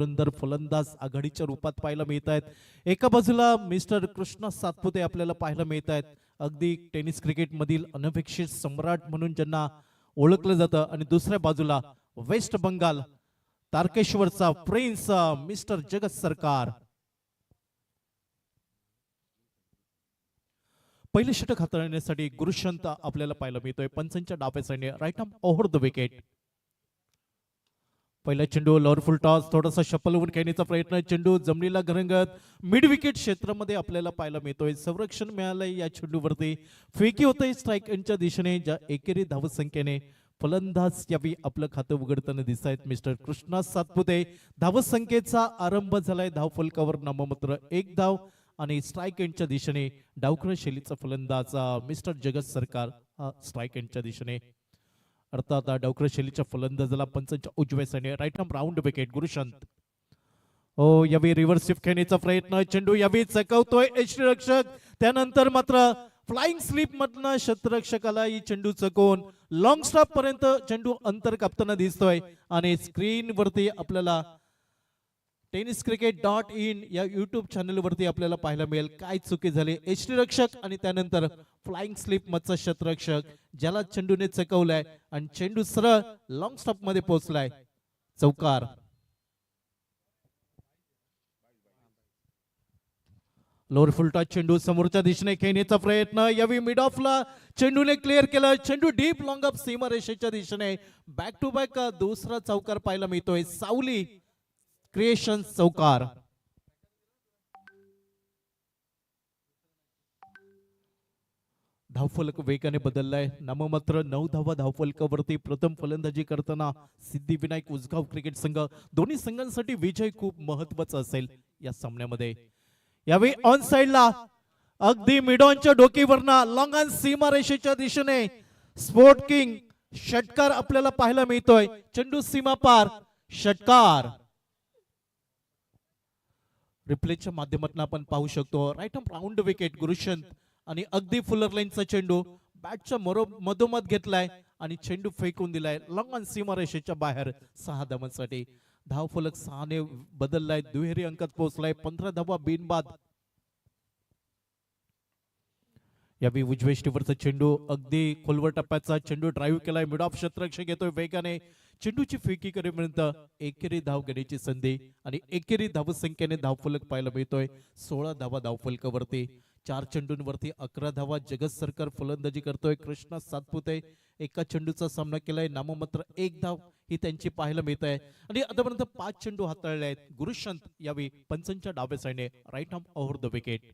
धुरंधर फलंदाज आघाडीच्या रूपात पाहायला मिळत आहेत. एका बाजूला मिस्टर कृष्णा सातपुते आपल्याला पाहायला मिळत आहेत. अगदी टेनिस क्रिकेट मधील अनपेक्षित सम्राट म्हणून ज्यांना ओळखलं जातं आणि दुसऱ्या बाजूला वेस्ट बंगाल तारकेश्वरचा प्रिन्स मिस्टर जगत सरकार. पहिले षटक हाताळण्यासाठी गुरुशंत आपल्याला पाहायला मिळतोय. पंचांच्या डाव्या साईडने right arm over the wicket. पहिला चेंडू लॉवरफुल टॉस, थोडासा शपलवून खेळण्याचा प्रयत्न, चेंडू जमिनीला घरंगत मिड विकेट क्षेत्रामध्ये आपल्याला पाहायला मिळतोय. संरक्षण मिळालंय या चेंडूवरती. फेकी होतंय स्ट्राईक यांच्या दिशेने, ज्या एकेरी धावसंख्येने फलंदाज यावी आपलं खातं उघडताना दिसत आहेत मिस्टर कृष्णा सातपुते. धावसंख्येचा आरंभ झालाय. धाव फलकावर नाममात्र 1 धाव आणि स्ट्राईक एंडच्या दिशेने डावखळ शैलीचा फलंदाज मिस्टर जगत सरकार स्ट्राईक एंडच्या दिशेने. अर्थात डावखळ शैलीच्या फलंदाजाला पंचांच्या उजव्या साईडने राईट आर्म राऊंड विकेट गुरुशंत. हो, यावेळी रिव्हर्स स्विप खेळण्याचा प्रयत्न, चेंडू यावेळी चकवतोय यष्टीरक्षक. त्यानंतर मात्र फ्लाइंग स्लिप मधनं क्षेत्ररक्षकाला ही चेंडू चकवून लॉंग स्टॉप पर्यंत चेंडू अंतर कापताना दिसतोय. आणि स्क्रीन वरती आपल्याला tenniscricket.in या युट्यूब चॅनल वरती आपल्याला पाहायला मिळेल काय चुकी झाली. यष्टीरक्षक आणि त्यानंतर फ्लाइंग स्लिप मधचा क्षेत्ररक्षक ज्याला चेंडूने चकवलाय आणि चेंडू सरळ लॉंग स्टॉप मध्ये पोहोचलाय. चौकार. लोअर फुलटॉस चेंडू समोरच्या दिशेने खेळण्याचा प्रयत्न, यावेळी मिड ऑफला चेंडूने क्लिअर केलं. चेंडू डीप लॉंग अप सीमारेषेच्या दिशेने बॅक टू बॅक दुसरा चौकार पाहायला मिळतोय. सावली क्रिएशन चौकार. धावफलक वेगाने बदललाय. नाममात्र 9 धावा धावफलकावरती. प्रथम फलंदाजी करताना सिद्धिविनायक उसगाव क्रिकेट संघ. दोन्ही संघांसाठी विजय खूप महत्वाचा असेल या सामन्यामध्ये. यावेळी ऑन साइडला अगदी मिडॉनच्या डोकीवरना लॉंग ऑन सीमारेषेच्या दिशेने स्पोर्ट किंग षटकार आपल्याला पाहायला मिळतोय. चेंडू सीमा पार षटकार. रिप्लेच्या माध्यमातून आपण पाहू शकतो राईट आर्म राऊंड विकेट गुरुशंत. आणि अगदी फुलर लाईनचा चेंडू बॅटच्या मधोमध घेतलाय आणि चेंडू फेकून दिलाय लॉंग ऑन सीमारेषेच्या बाहेर 6 धावांसाठी. धाव फलक 6 ने बदललाय. दुहेरी अंकात पोहोचलाय. 15 धावा बिनबाद. यावेळी उजव्या ष्टीवरचा चेंडू अगदी खोलवर टप्प्याचा चेंडू ड्राईव्ह केलाय. मिड ऑफ क्षेत्ररक्षक घेतोय वेगाने. चेंडूची फेकी करेपर्यंत एकेरी धाव घेण्याची संधी आणि एकेरी धावसंख्येने धावफलक पाहायला मिळतोय. 16 धावा धावफलकावरती. 4 चेंडूंवरती 11 धावा. जगत सरकार फलंदाजी करतोय. कृष्णा सातपुते एका चेंडूचा सामना केलाय. नाममात्र 1 धाव ही त्यांची पाहायला मिळत आहे. आणि आतापर्यंत 5 चेंडू हाताळले आहेत. गुरुशंत यावेळी पंचांच्या डाव्या साईडने right arm over the wicket.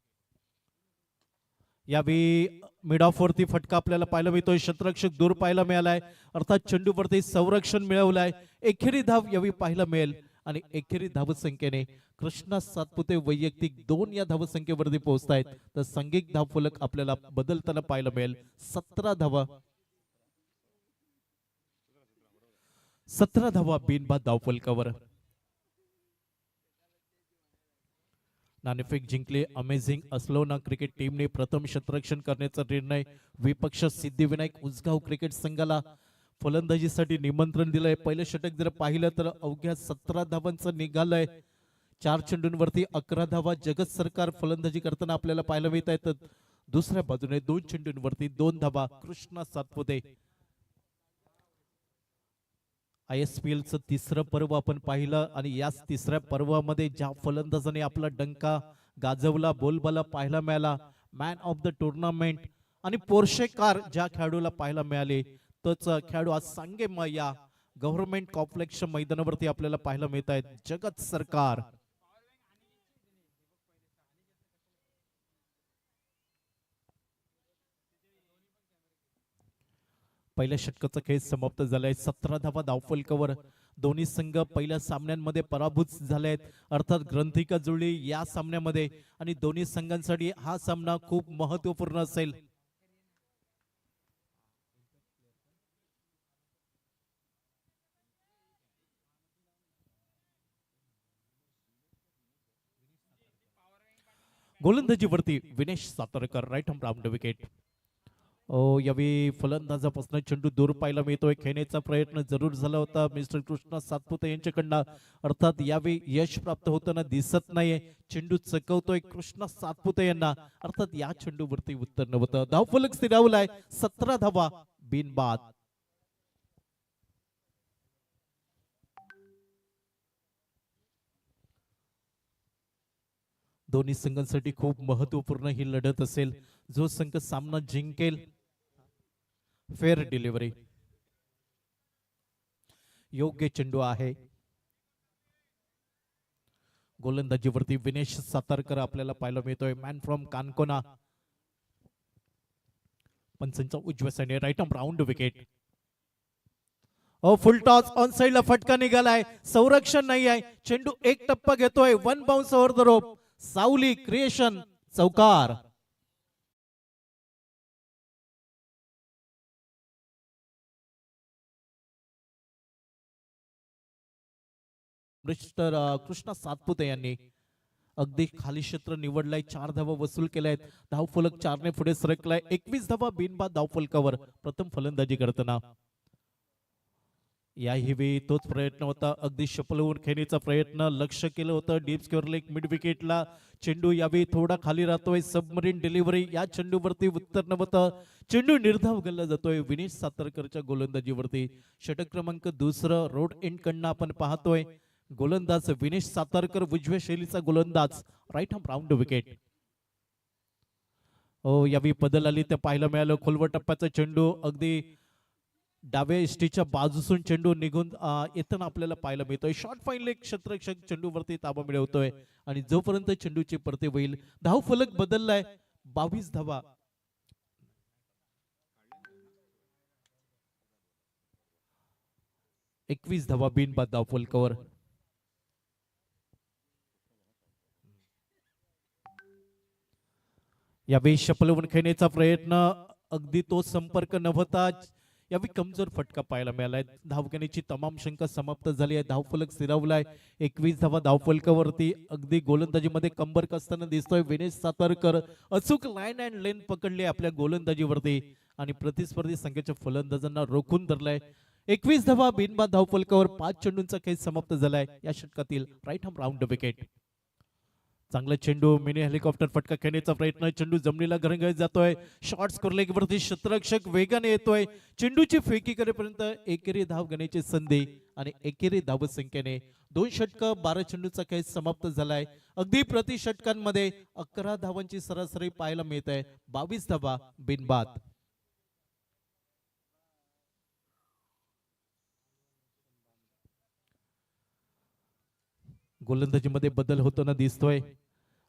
यावेळी मिड ऑफ वरती फटका आपल्याला पाहायला मिळतोय. क्षेत्ररक्षक दूर पाहायला मिळालाय. अर्थात चेंडूवरती संरक्षण मिळवलाय. एकेरी धाव यावेळी पाहायला मिळेल आणि एकेरी धावसंख्येने कृष्णा सातपुते वैयक्तिक 2 या धावसंख्येवरती पोहोचतायत. तर सांघिक धावफलक आपल्याला बदलताना पाहायला मिळेल. 17 धावा. 17 धावा बिनबाद धावफलकावर. नाणेफेक जिंकले. अमेझिंग अस्लोना क्रिकेट टीमने प्रथम क्षेत्ररक्षण करण्याचा निर्णय. विपक्ष सिद्धिविनायक उसगाव क्रिकेट संघाला फलंदाजीसाठी निमंत्रण दिलंय. पहिलं षटक जर पाहिलं तर अवघ्या 17 धावांचं निघालंय. 4 चेंडूंवरती 11 धावा. जगत सरकार फलंदाजी करताना आपल्याला पाहायला मिळत आहे. तर दुसऱ्या बाजूने 2 चेंडूंवरती 2 धावा. कृष्णा सातपुते. ISPL चं तिसरं पर्व आपण पाहिलं आणि याच तिसऱ्या पर्वामध्ये ज्या फलंदाजाने आपला डंका गाजवला, बोलबाला पाहायला मिळाला, मॅन ऑफ द टुर्नामेंट आणि पोर्शे कार ज्या खेळाडूला पाहायला मिळाले, तोच खेळाडू आज सांगे या गव्हर्नमेंट कॉम्प्लेक्सच्या मैदानावरती आपल्याला पाहायला मिळत आहेत. जगत सरकार. पहिल्या षटकाचा खेळ समाप्त झालाय. 17 धावा धावफलकावर. दोन्ही संघ पहिल्या सामन्यांमध्ये पराभूत झाले आहेत. अर्थात ग्रंथिका जुळली या सामन्यामध्ये आणि दोन्ही संघांसाठी हा सामना खूप महत्वपूर्ण असेल. गोलंदाजीवरती विनेश सातारकर राईट आर्म राऊंड विकेट. यावेळी फलंदाजापासून चेंडू दूर पाहायला मिळतोय. खेळण्याचा प्रयत्न जरूर झाला होता मिस्टर कृष्णा सातपुते यांच्याकडनं. अर्थात यावेळी यश प्राप्त होताना दिसत नाहीये. चेंडू चकवतोय कृष्णा सातपुते यांना. अर्थात या चेंडूवरती उत्तर नव्हतं. धावफलक स्थिरावलाय 17 धावा बिनबाद. दोन्ही संघांसाठी खूप महत्वपूर्ण ही लढत असेल. जो संघ सामना जिंकेल फेअर डिलिव्हरी. योग्य चेंडू आहे. गोलंदाजीवरती विनेश सातारकर आपल्याला पाहायला मिळतोय. Man from कानकोना. पंचांचा उजव्या साईडने right arm round wicket. Full toss on साइडला फटका निघालाय. संरक्षण नाही आहे. चेंडू एक टप्पा घेतोय. One bounce over the rope. सावली क्रिएशन चौकार. मिस्टर कृष्णा सातपुते यांनी अगदी खाली क्षेत्र निवडलाय. 4 धावा वसूल केल्या आहेत. धावफलक 4 ने पुढे सरकलाय. 21 धावा बिनबाद धावफलकावर प्रथम फलंदाजी करताना. याही वेळी तोच प्रयत्न होता. अगदी शपलवून खेळण्याचा प्रयत्न लक्ष केलं होतं. डीप स्क्वेअर लेग मिड विकेटला. चेंडू यावेळी थोडा खाली राहतोय. Submarine delivery. या चेंडूवरती उत्तर नव्हतं. चेंडू निर्धाव गल्ला जातोय विनेश सातारकरच्या गोलंदाजीवरती. षटक क्रमांक 2 रोड एंड कडनं आपण पाहतोय. गोलंदाज विनेश सातारकर उजव्या शैलीचा गोलंदाज. Right arm round wicket. यावेळी बदल आली ते पाहायला मिळालं. खोलवर टप्प्याचा चेंडू अगदी डाव्या इष्टीच्या बाजूसून चेंडू निघून येताना आपल्याला पाहायला मिळतोय. शॉर्ट फाईन लेग क्षेत्ररक्षक चेंडूवरती ताबा मिळवतोय आणि जोपर्यंत चेंडूची परती होईल. धाव फलक बदललाय. 22 धावा. एकवीस धावा बिनबाद धाव फलकावर. यावेळी शपलवून खेळण्याचा प्रयत्न अगदी तो संपर्क नव्हता. यावेळी कमजोर फटका पाहायला मिळालाय. धावखेळीची तमाम शंका समाप्त झाली आहे. धावफलक स्थिरावलाय. 21 धावा धावफलकावरती. अगदी गोलंदाजीमध्ये कंबर कसताना दिसतोय विनेश सातारकर. अचूक लाईन अँड लेन पकडली आपल्या गोलंदाजीवरती आणि प्रतिस्पर्धी संघाच्या फलंदाजांना रोखून धरलाय. 21 धावा बिनबाद धावफलकावर. 5 चेंडूंचा खेळ समाप्त झालाय या षटकातील. Right arm round wicket. चांगला चेंडू मिनी हेलिकॉप्टर फटका खेळण्याचा प्रयत्न. चेंडू जमिनीला घरंगळत जातोय. शॉर्ट स्कोर लेग वरती क्षेत्ररक्षक वेगाने येतोय. चेंडूची फेकी करेपर्यंत एकेरी धाव घेण्याची संधी आणि एकेरी धाव संख्येने 2 षटक 12 चेंडूचा खेळ समाप्त झालाय. अगदी प्रति षटकांमध्ये 11 धावांची सरासरी पाहायला मिळत आहे. 22 धावा बिनबाद. गोलंदाजीमध्ये बदल होताना दिसतोय.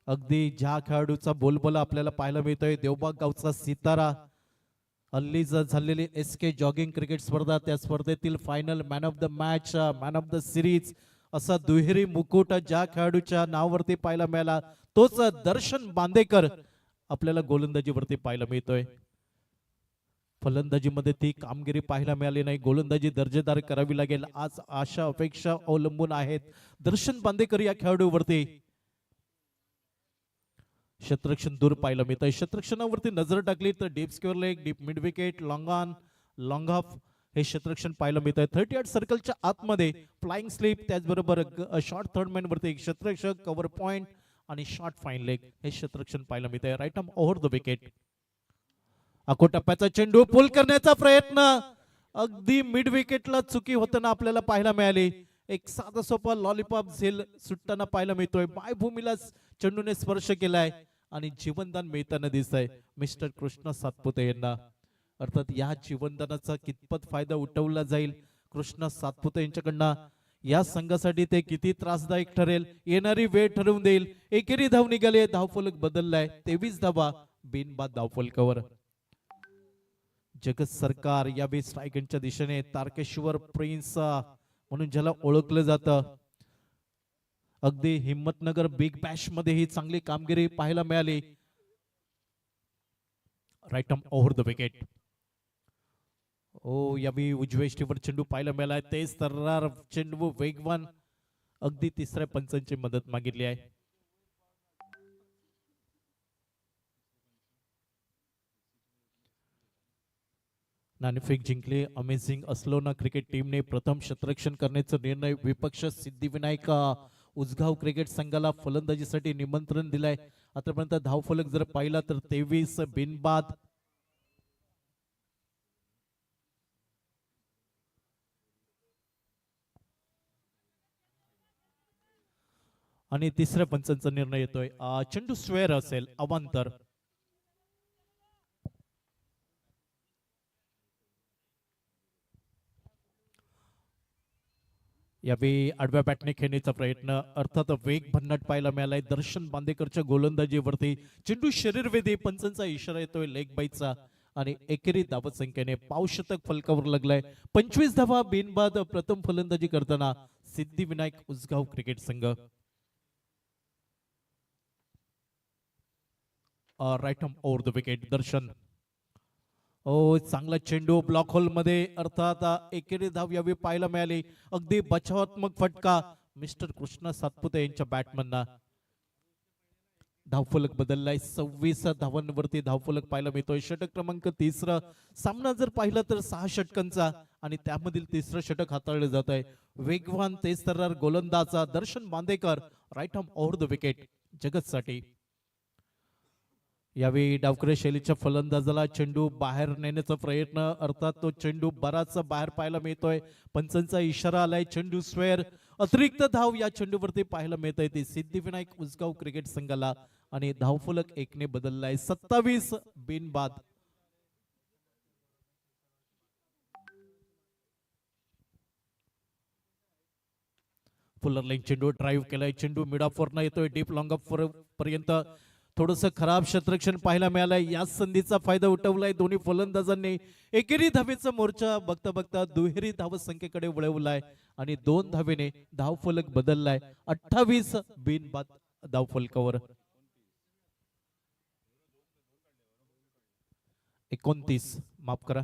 अगदी ज्या खेळाडूचा बोलबाला आपल्याला पाहायला मिळतोय. देवबाग गावचा सितारा. हल्लीच झालेली SK जॉगिंग क्रिकेट स्पर्धा, त्या स्पर्धेतील final man of the match, man of the series असा दुहेरी मुकुट ज्या खेळाडूच्या नावावरती पाहायला मिळाला तोच दर्शन बांदेकर आपल्याला गोलंदाजीवरती पाहायला मिळतोय. फलंदाजीमध्ये ती कामगिरी पाहायला मिळाली नाही. गोलंदाजी दर्जेदार करावी लागेल. आज आशा अपेक्षा अवलंबून आहेत दर्शन बांदेकर या खेळाडूवरती. क्षेत्ररक्षण दूर पाहायला मिळत आहे. क्षेत्ररक्षणावरती नजर टाकली तर deep square leg, deep mid wicket, long on, long off हे क्षेत्ररक्षण पाहायला मिळत आहे. 30 यार्ड सर्कलच्या आतमध्ये फ्लाइंग स्लीप, त्याचबरोबर शॉर्ट थर्ड मॅन वरती एक क्षेत्ररक्षक, कव्हर पॉइंट आणि शॉर्ट फाईन लेग हे क्षेत्ररक्षण पाहायला मिळत आहे. Right arm over the wicket. आखो टप्प्याचा चेंडू पुल करण्याचा प्रयत्न अगदी मिड विकेटला चुकी होताना आपल्याला पाहायला मिळाली. एक साधा सोपा लॉलीपॉप झेल सुटताना पाहायला मिळतोय. मायभूमीला चेंडूने स्पर्श केलाय आणि जीवनदान मिळताना दिसतंय मिस्टर कृष्णा सातपुते यांना. अर्थात या जीवनदानाचा कितपत फायदा उठवला जाईल कृष्णा सातपुते यांच्याकडनं, या संघासाठी ते किती त्रासदायक ठरेल येणारी वेळ ठरवून देईल. एकेरी धाव निघाली. धावफलक बदललाय. 23 धावा बिनबाद धावफलकावर. जगत सरकार यावेळी स्ट्रायकच्या दिशेने. तारकेश्वर प्रिन्स म्हणून ज्याला ओळखलं जातं. अगदी हिम्मतनगर बिग बॅश मध्ये ही चांगली कामगिरी पाहायला मिळाली. Right arm over the wicket. यावेळी उजव्या स्टीवर चेंडू पाहायला मिळाला. तेज तर्रार चेंडू वेगवान. अगदी तिसऱ्या पंचांची मदत मागितली आहे. नाणेफेक जिंकले. अमेझिंग अस्लोना क्रिकेट टीमने प्रथम शतरक्षण करण्याचा निर्णय. विपक्ष सिद्धिविनायक उसगाव क्रिकेट संघाला फलंदाजीसाठी निमंत्रण दिलंय. आतापर्यंत धावफलक जर पाहिला तर 23 बिनबाद. आणि तिसऱ्या पंचांचा निर्णय येतोय. चेंडू स्क्वेअर असेल, अवांतर. यावेळी आडव्या बॅटने खेळण्याचा प्रयत्न. अर्थात वेग भन्नाट पाहायला मिळालाय दर्शन बांदेकरच्या गोलंदाजीवरती. चेंडू शरीरवेधी. पंचांचा इशारा येतोय लेग बाईचा आणि एकेरी धावत संख्येने पावशतक फलकावर लागलाय. 25 धावा बिनबाद. प्रथम फलंदाजी करताना सिद्धिविनायक उसगाव क्रिकेट संघ. Right arm over the wicket. Darshan. ओ चांगला चेंडू ब्लॉक होल मध्ये. अर्थात एकेरी धाव यावी पाहायला मिळाली. अगदी बचावात्मक फटका मिस्टर कृष्ण सातपुते यांच्या बॅटमनना. धावफलक बदललाय. 26 धावांवरती धावफलक पाहायला मिळतोय. षटक क्रमांक 3. सामना जर पाहिला तर 6 षटकांचा आणि त्यामधील 3रं षटक हाताळलं जात आहे. वेगवान तेज तर्रार गोलंदाजा Darshan Bandekar. Right arm over the wicket जगतसाठी. यावेळी डावकरे शैलीच्या फलंदाजाला चेंडू बाहेर नेण्याचा प्रयत्न. अर्थात तो चेंडू बराच बाहेर पाहायला मिळतोय. पंचांचा इशारा आलाय. चेंडू स्क्वेअर. अतिरिक्त धाव या चेंडूवरती पाहायला मिळत आहे. ती सिद्धिविनायक उसगाव क्रिकेट संघाला आणि धावफलक 1 ने बदललाय. 27 बिनबाद. फुलर लाईन चेंडू ड्राईव्ह केलाय. चेंडू मिड ऑफ वर येतोय डीप लॉंग ऑफ पर्यंत. थोडस खराब क्षेत्ररक्षण पाहायला मिळालंय. याच संधीचा फायदा उठवलाय दोन्ही फलंदाजांनी. एकेरी धावेचा मोर्चा बघता बघता दुहेरी धाव संख्येकडे वळवलाय आणि 2 धावेने धावफलक बदललाय. 28 बिनबाद धावफलकावर. 29 माफ करा.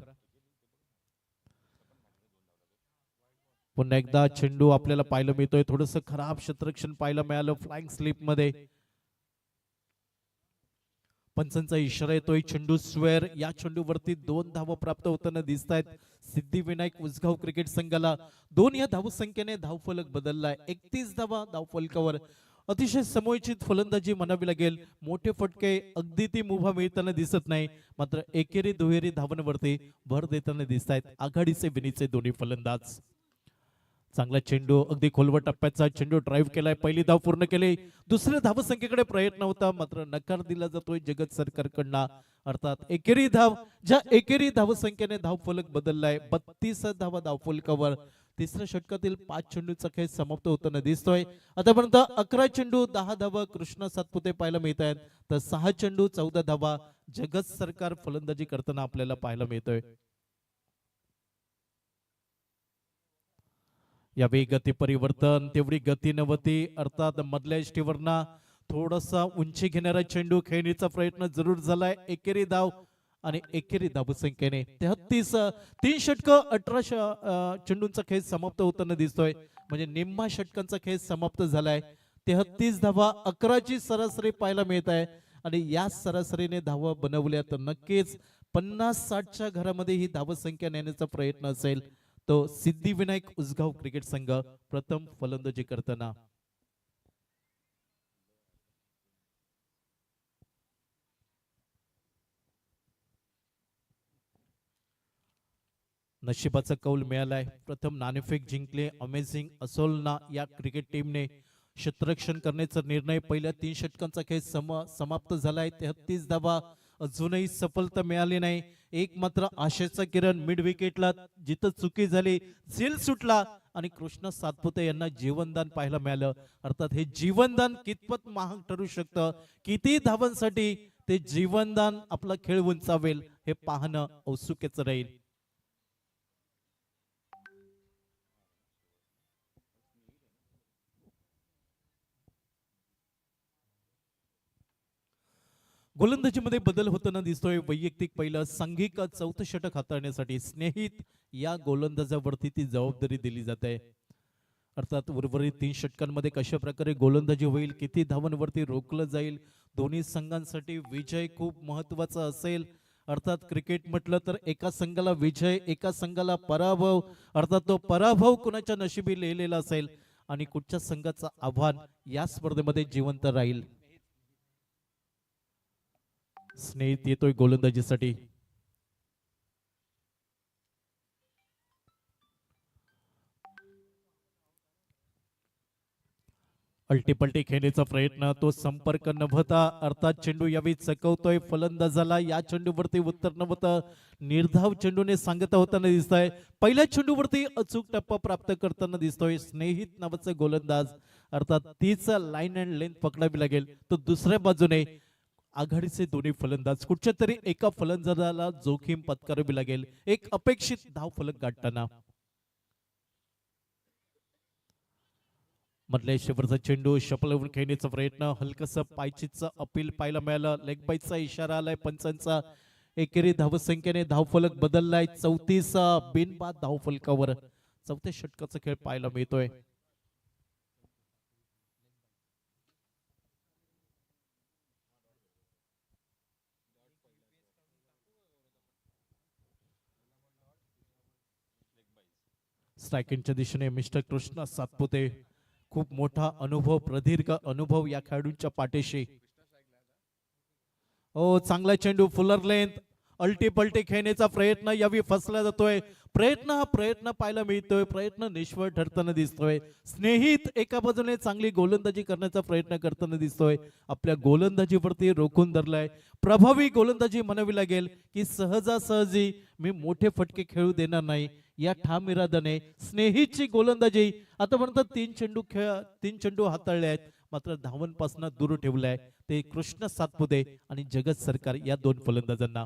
पुन्हा एकदा चेंडू आपल्याला पाहायला मिळतोय. थोडस खराब क्षेत्ररक्षण पाहायला मिळालं फ्लाइंग स्लिप मध्ये. पंचांचा इशारा येतोय. चेंडू स्क्वेअर. या चेंडूवरती 2 धावा प्राप्त होताना दिसत आहेत सिद्धिविनायक उसगाव क्रिकेट संघाला. 2 या धावसंख्येने धावफलक बदललाय. 31 धावा धावफलकावर. अतिशय समोचित फलंदाजी म्हणावी लागेल. मोठे फटके अगदी ती मुभा मिळताना दिसत नाही. मात्र एकेरी दुहेरी धावांवरती भर देताना दिसत आहेत आघाडीचे विनीचे दोन्ही फलंदाज. चांगला चेंडू अगदी खोलवर टप्प्याचा चेंडू ड्राईव्ह केलाय. पहिली धाव पूर्ण केली. दुसऱ्या धावसंख्येकडे प्रयत्न होता मात्र नकार दिला जातोय जगत सरकारकडनं. अर्थात एकेरी धाव. ज्या एकेरी धावसंख्येने धावफलक बदललाय. 32 धावा धावफलकावर. 3रं षटकातील 5 चेंडूचा खेळ समाप्त होताना दिसतोय. आतापर्यंत 11 चेंडू 10 धावा कृष्ण सातपुते पाहायला मिळत आहेत तर 6 चेंडू 14 धावा जगत सरकार फलंदाजी करताना आपल्याला पाहायला मिळतोय. यावेळी गती परिवर्तन. तेवढी गती नव्हती. अर्थात मधल्या इष्टीवरना थोडासा उंची घेणारा चेंडू खेळण्याचा प्रयत्न जरूर झालाय. एकेरी धाव आणि एकेरी धावसंख्येने 33. 3 षटक 18 चेंडूंचा खेळ समाप्त होताना दिसतोय. म्हणजे निम्मा षटकांचा खेळ समाप्त झालाय. 33 धावा 11ची सरासरी पाहायला मिळत आहे आणि या सरासरीने धावा बनवल्या तर नक्कीच 50-60च्या घरामध्ये ही धावसंख्या नेण्याचा प्रयत्न असेल. तो सिद्धिविनायक उसगाव क्रिकेट संघ प्रथम फलंदाजी करताना. नशिबाचा कौल मिळालाय. प्रथम नाणेफेक जिंकले. अमेझिंग असोलना या क्रिकेट टीमने क्षेत्ररक्षण करण्याचा निर्णय. पहिल्या 3 षटकांचा खेळ समाप्त झालाय. 33 धावा. अजूनही सफलता मिळाली नाही. एक मात्र आशेचा किरण मिड विकेटला जिथं चुकी झाली झेल सुटला आणि कृष्ण सातपुते यांना जीवनदान पाहायला मिळालं. अर्थात हे जीवनदान कितपत महाग ठरू शकतं. किती धावांसाठी ते जीवनदान आपला खेळ उंचावेल हे पाहणं औत्सुक्याचं राहील. गोलंदाजीमध्ये बदल होताना दिसतोय. वैयक्तिक पहिलं सांघिक 4थं षटक हाताळण्यासाठी स्नेहित या गोलंदाजावरती ती जबाबदारी दिली जाते. अर्थात उर्वरित 3 षटकांमध्ये कशा प्रकारे गोलंदाजी होईल, किती धावांवरती रोखलं जाईल, दोन्ही संघांसाठी विजय खूप महत्वाचा असेल अर्थात क्रिकेट म्हटलं तर एका संघाला विजय एका संघाला पराभव, अर्थात तो पराभव कुणाच्या नशिबी लिहिलेला असेल आणि कुठच्या संघाचं आव्हान या स्पर्धेमध्ये जिवंत राहील. स्नेहित येतोय गोलंदाजीसाठी. अल्टीपल्टी खेळण्याचा प्रयत्न, तो संपर्क नव्हता, अर्थात चेंडू यावेळी चकवतोय फलंदाजाला. या चेंडूवरती उत्तर नव्हतं, निर्धाव चेंडूने सांगता होताना दिसतंय. पहिल्या चेंडूवरती अचूक टप्पा प्राप्त करताना दिसतोय स्नेहित नावाचा गोलंदाज. अर्थात तीच लाईन अँड लेंथ पकडावी लागेल. तो दुसऱ्या बाजूने आघाडीचे दोन्ही फलंदाज, कुठच्या तरी एका फलंदाजाला जोखीम पत्करावी लागेल एक अपेक्षित धाव फलक गाठताना. मधल्या शेवटचा चेंडू शपलवून खेळण्याचा प्रयत्न, हलकस पायचीचं अपील पाहायला मिळालं. लेग बाईचा इशारा आलाय पंचांचा. एकेरी धावसंख्येने धावफलक बदललाय. 34 बिनबाद धावफलकावर चौथ्या षटकाचा खेळ पाहायला मिळतोय. स्ट्रायकिंगच्या दिशेने मिस्टर कृष्णा सातपुते. खूप मोठा अनुभव, प्रदीर्घ अनुभव या खेळाडूंच्या पाठीशी. ओ चांगला चेंडू, फुलर लेंथ, अल्टी पलटी खेळण्याचा प्रयत्न यावी फसला जातोय. प्रयत्न पाहायला मिळतोय, प्रयत्न निष्फळ ठरताना दिसतोय. स्नेहित एका बाजूने चांगली गोलंदाजी करण्याचा प्रयत्न करताना दिसतोय. आपल्या गोलंदाजीवरती रोखून धरलाय. प्रभावी गोलंदाजी म्हणावी लागेल की सहजासहजी मी मोठे फटके खेळू देणार नाही या ठाम इराद्याने स्नेहितची गोलंदाजी. आतापर्यंत 3 चेंडू हाताळले आहेत, मात्र धावांपासून दूर ठेवलाय ते कृष्ण सातपुते आणि जगत सरकार या दोन फलंदाजांना.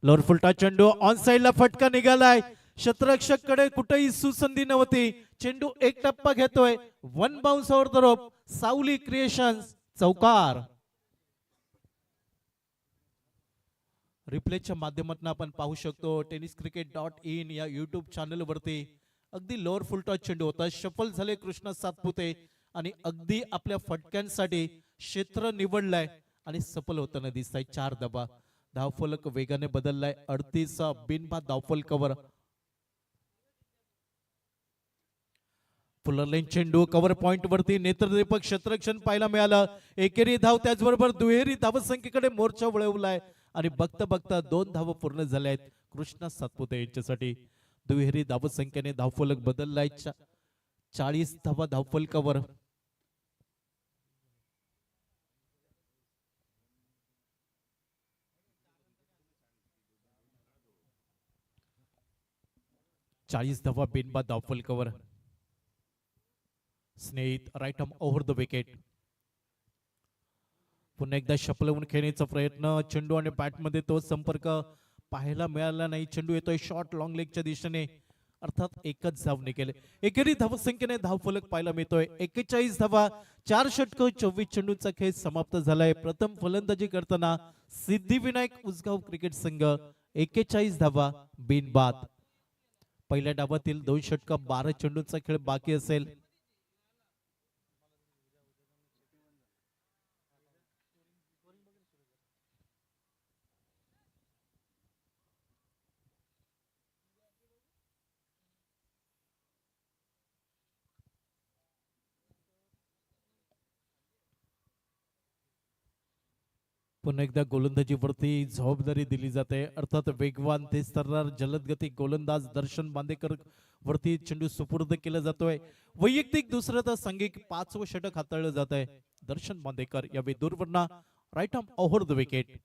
लोअर फुलटा चेंडू ऑन साइडला फटका निघालाय. क्षेत्ररक्षक कडे कुठेही सुसंधी नव्हती. चेंडू एक टप्पा घेतोय. 1 बाउन्स ओव्हर द रोप. सावली क्रिएशन्स चौकार. रिप्लेच्या माध्यमातून आपण पाहू शकतो tenniscricket.in या युट्यूब चॅनल वरती. अगदी लोअर फुलटॉस चेंडू होता, शफल झाले कृष्ण सातपुते आणि अगदी आपल्या फटक्यांसाठी क्षेत्र निवडलाय आणि सफल होताना दिसताय. 4 धावा. धावफलक वेगाने बदललाय. 38 बिनबाद धावफलकावर. फुलर लेन चेंडू कव्हर पॉइंट वरती नेत्रदीपक क्षेत्ररक्षण पाहायला मिळालं. एकेरी धाव त्याचबरोबर दुहेरी धावसंख्येकडे मोर्चा वळवलाय आणि बघता बघता 2 धावा पूर्ण झाल्या आहेत कृष्णा सातपुते यांच्यासाठी. दुहेरी धावसंख्येने धावफलक बदललाय. 40 धावा धावफलकावर. धावा बिनबाद धावफलकावर. Snehit right arm over the wicket. पुन्हा एकदा शपलवून खेळण्याचा प्रयत्न. चेंडू आणि बॅट मध्ये तो संपर्क पाहायला मिळाला नाही. चेंडू येतोय शॉर्ट लॉंग लेगच्या दिशेने. अर्थात एकच धाव निघेल. एकेरी धावसंख्येने धावफलक पाहायला मिळतोय. 41 धावा. 4 षटक 24 चेंडूंचा खेळ समाप्त झालाय. प्रथम फलंदाजी करताना सिद्धिविनायक उसगाव क्रिकेट संघ 41 धावा बिनबाद. पहिल्या डावातील 2 षटक 12 चेंडूंचा खेळ बाकी असेल. पुन्हा एकदा गोलंदाजीवरती जबाबदारी दिली जाते. अर्थात वेगवान तेजतर्रार जलदगती गोलंदाज दर्शन बांदेकर वरती चेंडू सुपूर्द केला जातोय. वैयक्तिक दुसरं तर सांघिक 5वं षटक हाताळलं जात आहे. दर्शन बांदेकर यावेळी दूरवरना right arm over the wicket.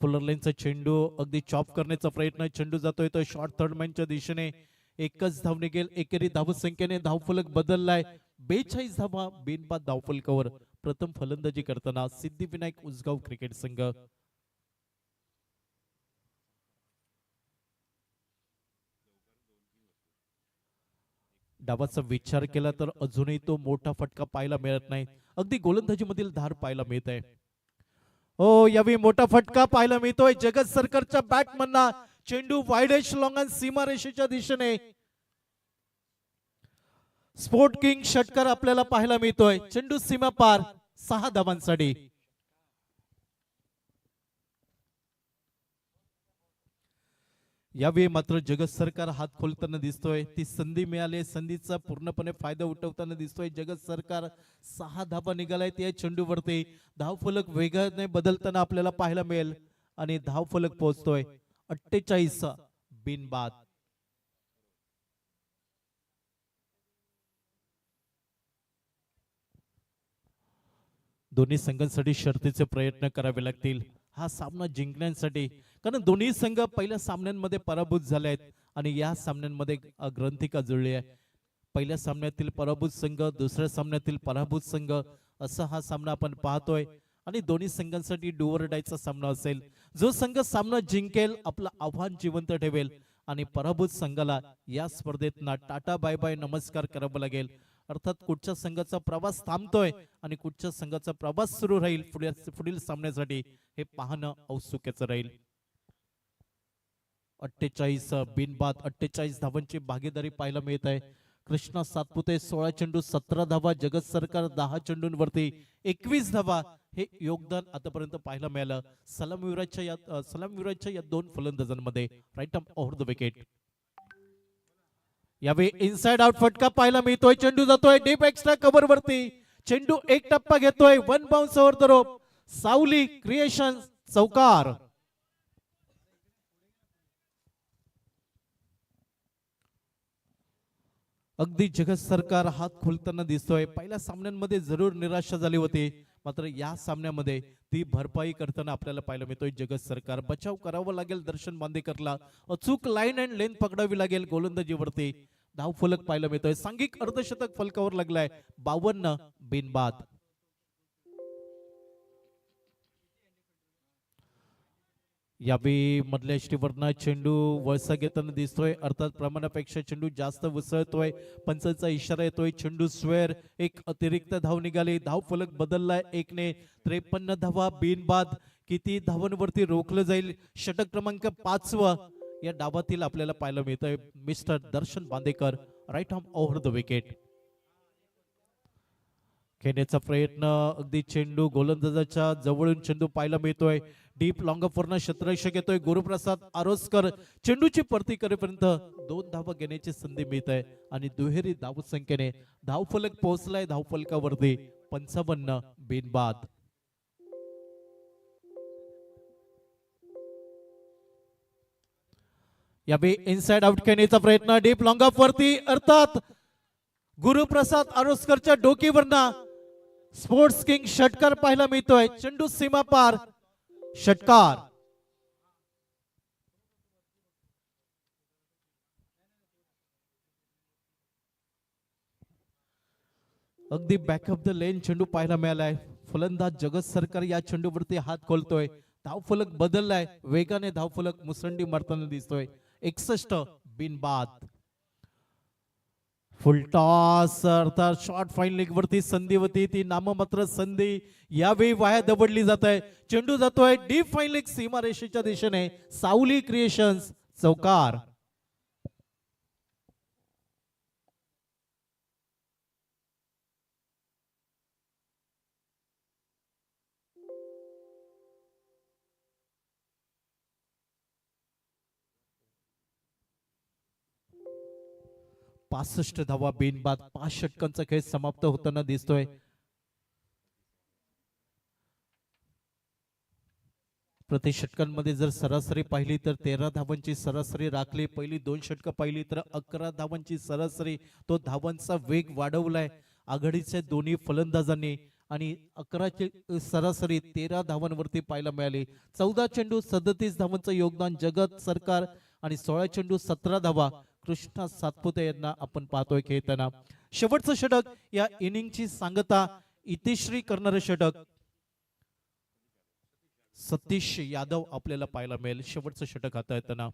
Fuller लेनचा चेंडू अगदी चॉप करण्याचा प्रयत्न. चेंडू जातोय तो शॉर्ट थर्ड मॅनच्या दिशेने. एकच धाव निघेल. एकेरी धावसंख्येने धावफलक बदललाय. 42 धावा बिनबाद धावफलकावर. प्रथम फलंदाजी करताना सिद्धिविनायक उसगाव क्रिकेट संघ. डावाचा विचार केला तर अजूनही तो मोठा फटका पाहायला मिळत नाही. अगदी गोलंदाजी मधील धार पाहायला मिळत आहे. हो यावेळी मोठा फटका पाहायला मिळतोय जगत सरकारच्या बॅटमनना. चेंडू वाईडेश लॉंगन सीमारेषेच्या दिशेने. स्पोर्ट किंग षटकार आपल्याला पाहायला मिळतोय. चेंडू सीमा पार 6 धावांसाठी. यावेळी मात्र जगत सरकार हात खोलताना दिसतोय, ती संधी मिळाली, संधीचा पूर्णपणे फायदा उठवताना दिसतोय. जगत सरकार 6 धाबा निघालाय त्या चेंडूवरती. धावफलक वेगाने बदलताना आपल्याला पाहायला मिळेल आणि धावफलक पोहोचतोय 48 बिनबाद. दोन्ही संघांसाठी शर्तीचे प्रयत्न करावे लागतील हा सामना जिंकण्यासाठी, कारण दोन्ही संघ पहिल्या सामन्यांमध्ये पराभूत झाले आहेत आणि या सामन्यांमध्ये ग्रंथिका जुळली आहे. पहिल्या सामन्यातील पराभूत संघ, दुसऱ्या सामन्यातील पराभूत संघ, असा हा सामना आपण पाहतोय आणि दोन्ही संघांसाठी डू ऑर डायचा सामना असेल. जो संघ सामना जिंकेल आपलं आव्हान जिवंत ठेवेल आणि पराभूत संघाला या स्पर्धेत ना टाटा बाय बाय नमस्कार करावं लागेल. अर्थात कुठच्या संघाचा प्रवास थांबतोय आणि कुठच्या संघाचा प्रवास सुरू राहील पुढील सामन्यासाठी हे पाहणं औत्सुक्याचं राहील. 48 बिनबाद, 48 धावांची भागीदारी पाहायला मिळत आहे. कृष्णा सातपुते 16 चेंडू 17 धावा, जगत सरकार 10 चेंडूंवरती 21 धावा हे योगदान आतापर्यंत पाहायला मिळालं सलामीवीराच्या या दोन फलंदाजांमध्ये. Right arm over the wicket. यावेळी इनसाइड आउट फटका पाहायला मिळतोय. चेंडू जातोय डीप एक्स्ट्रा कव्हर वरती. चेंडू एक टप्पा घेतोय. One bounce over the rope. सावली क्रिएशन चौकार. अगदी जगत सरकार हात खोलताना दिसतोय. पहिल्या सामन्यांमध्ये जरूर निराशा झाली होती, मात्र या सामन्यामध्ये ती भरपाई करताना आपल्याला पाहायला मिळतोय. जगत सरकार बचाव करावा लागेल दर्शन बांदेकरला. अचूक लाईन अँड लेंथ पकडावी लागेल गोलंदाजीवरती. धावफलक पाहायला मिळतोय. सांघिक अर्धशतक फलकावर लागलाय. 52 बिनबाद. यावेळी मधल्या यष्टीवरनं चेंडू वळसा घेताना दिसतोय. अर्थात प्रमाणापेक्षा चेंडू जास्त उसळतोय. पंचाचा इशारा येतोय. चेंडू स्क्वेअर. एक अतिरिक्त धाव निघाली. धाव फलक बदललाय 1 ने. 53 धावा बिनबाद. किती धावांवरती रोखलं जाईल? षटक क्रमांक 5 या डावातील आपल्याला पाहायला मिळतंय. Mister Darshan Bandekar right arm over the wicket. खेळण्याचा प्रयत्न. अगदी चेंडू गोलंदाजाच्या जवळून चेंडू पाहायला मिळतोय. डीप लॉंग ऑफवरनं क्षेत्ररक्षक येतोय. गुरुप्रसाद आरोस्कर चेंडूची परती करेपर्यंत 2 धावा घेण्याची संधी मिळत आहे आणि दुहेरी धावसंख्येने धावफलक पोहोचलाय धावफलकावरती. 55 बिनबाद. यावेळी इनसाइड आउट खेळण्याचा प्रयत्न. डीप लॉंग ऑफ वरती. अर्थात गुरुप्रसाद आरोस्करच्या डोकीवरनं स्पोर्ट्स किंग षटकार पाहायला मिळतोय. चेंडू सीमा पार. षटकार. अगदी बॅक ऑफ द लेन चेंडू पाहायला मिळालाय. फलंदाज जगत सरकार या चेंडूवरती हात खोलतोय. धावफलक बदललाय. वेगाने धावफलक मुसंडी मारताना दिसतोय. 61 बिनबाद. फुल टॉस अर्थात शॉर्ट फाईन लेग वरती संधी होती, ती नाममात्र संधी यावेळी वाया दबडली जात आहे. चेंडू जातोय डीप फाईन लेग सीमारेषेच्या दिशेने. सावली क्रिएशन्स चौकार. पासष्ट धावा बिनबाद. 5 षटकांचा खेळ समाप्त होताना दिसतोय. प्रति षटकांमध्ये जर सरासरी पाहिली तर 13 धावांची सरासरी राखली. पहिली 2 षटकं पाहिली तर 11 धावांची सरासरी. तो धावांचा वेग वाढवलाय आघाडीच्या दोन्ही फलंदाजांनी आणि 11ची सरासरी 13 धावांवरती पाहायला मिळाली. 14 चेंडू 37 धावांचं योगदान जगत सरकार आणि 16 चेंडू 17 धावा कृष्णा सातपुते यांना आपण पाहतोय खेळताना. शेवटचं षटक या इनिंगची सांगता इतिश्री करणारे षटक सतीश यादव आपल्याला पाहायला मिळेल. शेवटचं षटक हाताळताना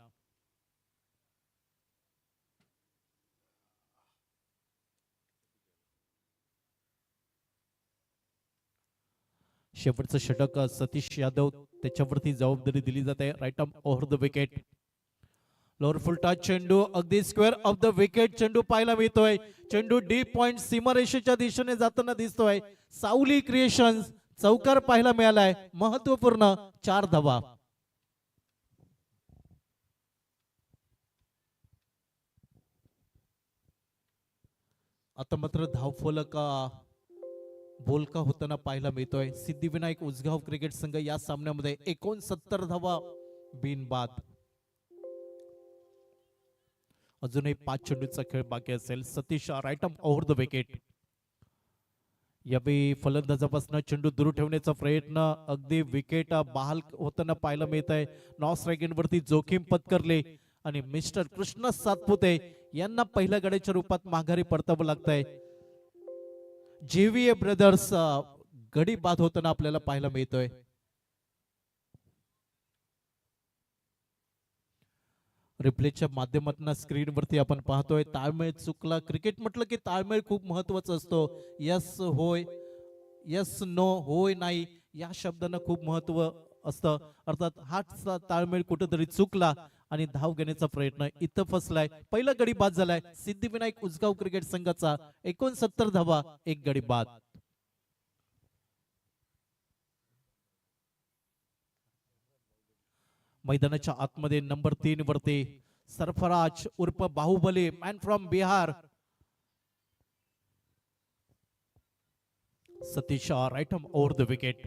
शेवटचं षटक सतीश यादव त्याच्यावरती जबाबदारी दिली जाते. Right arm over the wicket. Lower full touch चेंडू अगदी स्क्वेअर ऑफ द विकेट चेंडू पाहायला मिळतोय. चेंडू डीप पॉइंट सीमारेषेच्या दिशेने जाताना दिसतोय. सावली क्रिएशन्स चौकार पाहायला मिळालाय. महत्वपूर्ण 4 धावा. आता मात्र धावफलक बोलका होताना पाहायला मिळतोय. सिद्धिविनायक उसगाव क्रिकेट संघ या सामन्यामध्ये 69 धावा बिनबाद. अजूनही 5 चेंडूचा खेळ बाकी असेल. Satish right arm over the wicket. यावेळी फलंदाजापासून चेंडू दूर ठेवण्याचा प्रयत्न, अगदी विकेट बहाल होताना पाहायला मिळत आहे. नॉ स्ट्रायकिंगवरती जोखीम पत्करले आणि मिस्टर कृष्ण सातपुते यांना पहिल्या गड्याच्या रूपात माघारी परतावं लागतंय. जेव्हीए ब्रदर्स गडी बाद होताना आपल्याला पाहायला मिळतोय. रिप्लेच्या माध्यमातून स्क्रीनवरती आपण पाहतोय ताळमेळ चुकला. क्रिकेट म्हटलं की ताळमेळ खूप महत्वाचा असतो. यस होय, यस नो, होय नाही या शब्दांना खूप महत्व असतं. अर्थात हाच ताळमेळ कुठेतरी चुकला आणि धाव घेण्याचा प्रयत्न इथं फसलाय. पहिला गडी बाद झालाय सिद्धिविनायक उसगाव क्रिकेट संघाचा. 69 धावा, एक गडी बाद. मैदानाच्या आतमध्ये नंबर 3 वरती सरफराज उर्फ Baahubali man from Bihar. Satish right arm over the wicket.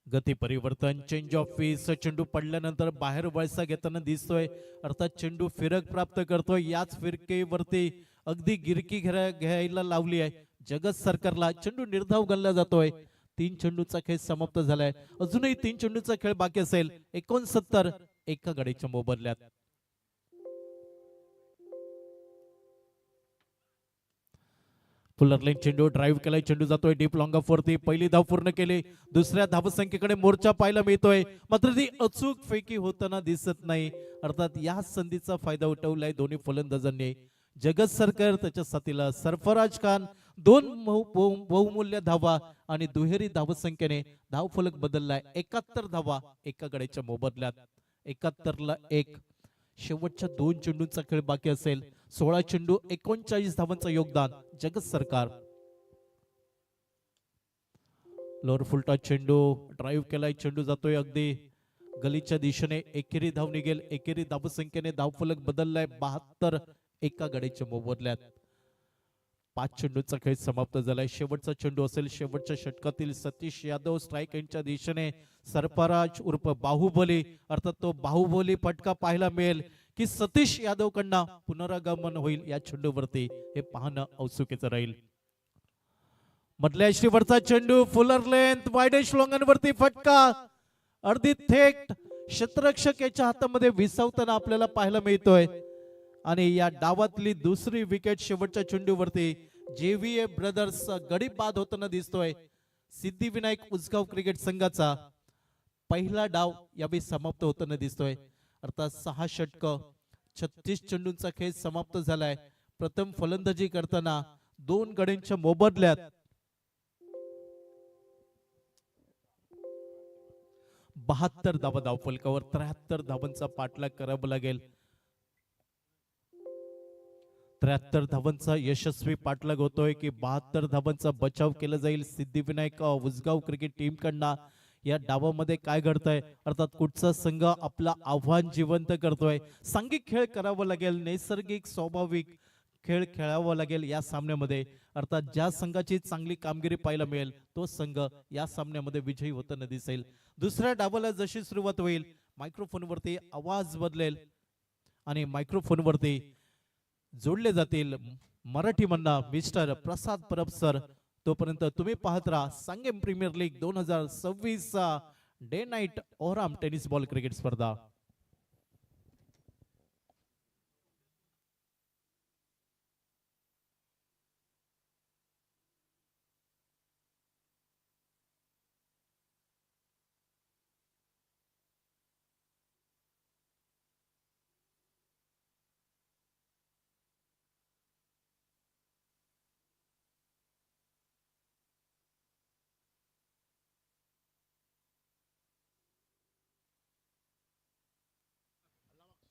गती परिवर्तन, चेंज ऑफ पीस. चेंडू पडल्यानंतर बाहेर वळसा घेताना दिसतोय. अर्थात चेंडू फिरक प्राप्त करतोय. याच फिरकेवरती अगदी गिरकी घ्यायला लावली आहे जगत सरकारला. चेंडू निर्धाव गणला जातोय. 3 चेंडूचा खेळ समाप्त झालाय. अजूनही 3 चेंडूचा खेळ बाकी असेल. 69 एका गडीच्या मोबदल्यात. फुलर लेन चेंडू ड्राईव्ह केलाय. चेंडू जातोय डीप लॉंग ऑफ वरती. पहिली धाव पूर्ण केली. दुसऱ्या धावसंख्येकडे मोर्चा पाहायला मिळतोय. मात्र ती अचूक फेकी होताना दिसत नाही. अर्थात या संधीचा फायदा उठवलाय दोन्ही फलंदाजांनी. जगत सरकार त्याच्या साथीला सरफराज खान 2 बहुमूल्य धावा आणि दुहेरी धावसंख्येने धावफलक बदललाय. 71 धावा एका गड्याच्या मोबदल्यात. 71 ला 1. शेवटच्या 2 चेंडूंचा खेळ बाकी असेल. 16 चेंडू 39 धावांचं योगदान जगत सरकार. लोअर फुलटा चेंडू ड्राईव्ह केलाय. चेंडू जातोय अगदी गलीच्या दिशेने. एकेरी धाव निघेल. एकेरी धावसंख्येने धावफलक बदललाय. 72 एका गड्याच्या मोबदल्यात. 5 चेंडूचा खेळ समाप्त झालाय. शेवटचा चेंडू असेल. शेवटच्या षटकातील सतीश यादव स्ट्राईक यांच्या दिशेने. सरफराज उर्फ बाहुबली, अर्थात तो बाहुबली फटका पाहायला मिळेल की सतीश यादव कडनं पुनरागमन होईल या चेंडूवरती, हे पाहणं औत्सुक्याचं राहील. मधल्या यष्टीवरचा चेंडू फुलर लेंथ वायडेश वरती फटका अर्धी थेट क्षेत्ररक्षक याच्या हातामध्ये विसावताना आपल्याला पाहायला मिळतोय. आणि या डावातली दुसरी विकेट शेवटच्या चेंडूवरती जेव्हीए ब्रदर्स गडी बाद होताना दिसतोय. सिद्धिविनायक उसगाव क्रिकेट संघाचा पहिला डाव यावेळी समाप्त होताना दिसतोय. अर्थात 6 षटक 36 चेंडूंचा खेळ समाप्त झालाय. प्रथम फलंदाजी करताना 2 गड्यांच्या मोबदल्यात 72 धावा धावफलकावर. 73 धावांचा पाठलाग करावा लागेल. 73 धावांचा यशस्वी पाठलाग होतोय की 72 धावांचा बचाव केला जाईल सिद्धिविनायक उसगाव क्रिकेट टीम कडनं. या डावामध्ये काय घडतंय, अर्थात कुठचा संघ आपला आव्हान जिवंत करतोय. सांघिक खेळ करावा लागेल. नैसर्गिक स्वाभाविक खेळ खेळावा लागेल या सामन्यामध्ये. अर्थात ज्या संघाची चांगली कामगिरी पाहायला मिळेल तो संघ या सामन्यामध्ये विजयी होताना दिसेल. दुसऱ्या डावाला जशी सुरुवात होईल मायक्रोफोनवरती आवाज बदलेल आणि मायक्रोफोनवरती जोडले जातील मराठी मन्ना मिस्टर प्रसाद परब सर. तोपर्यंत तुम्ही पाहत राहा Sanguem premier league 2026 day night ओहराम टेनिस बॉल क्रिकेट स्पर्धा.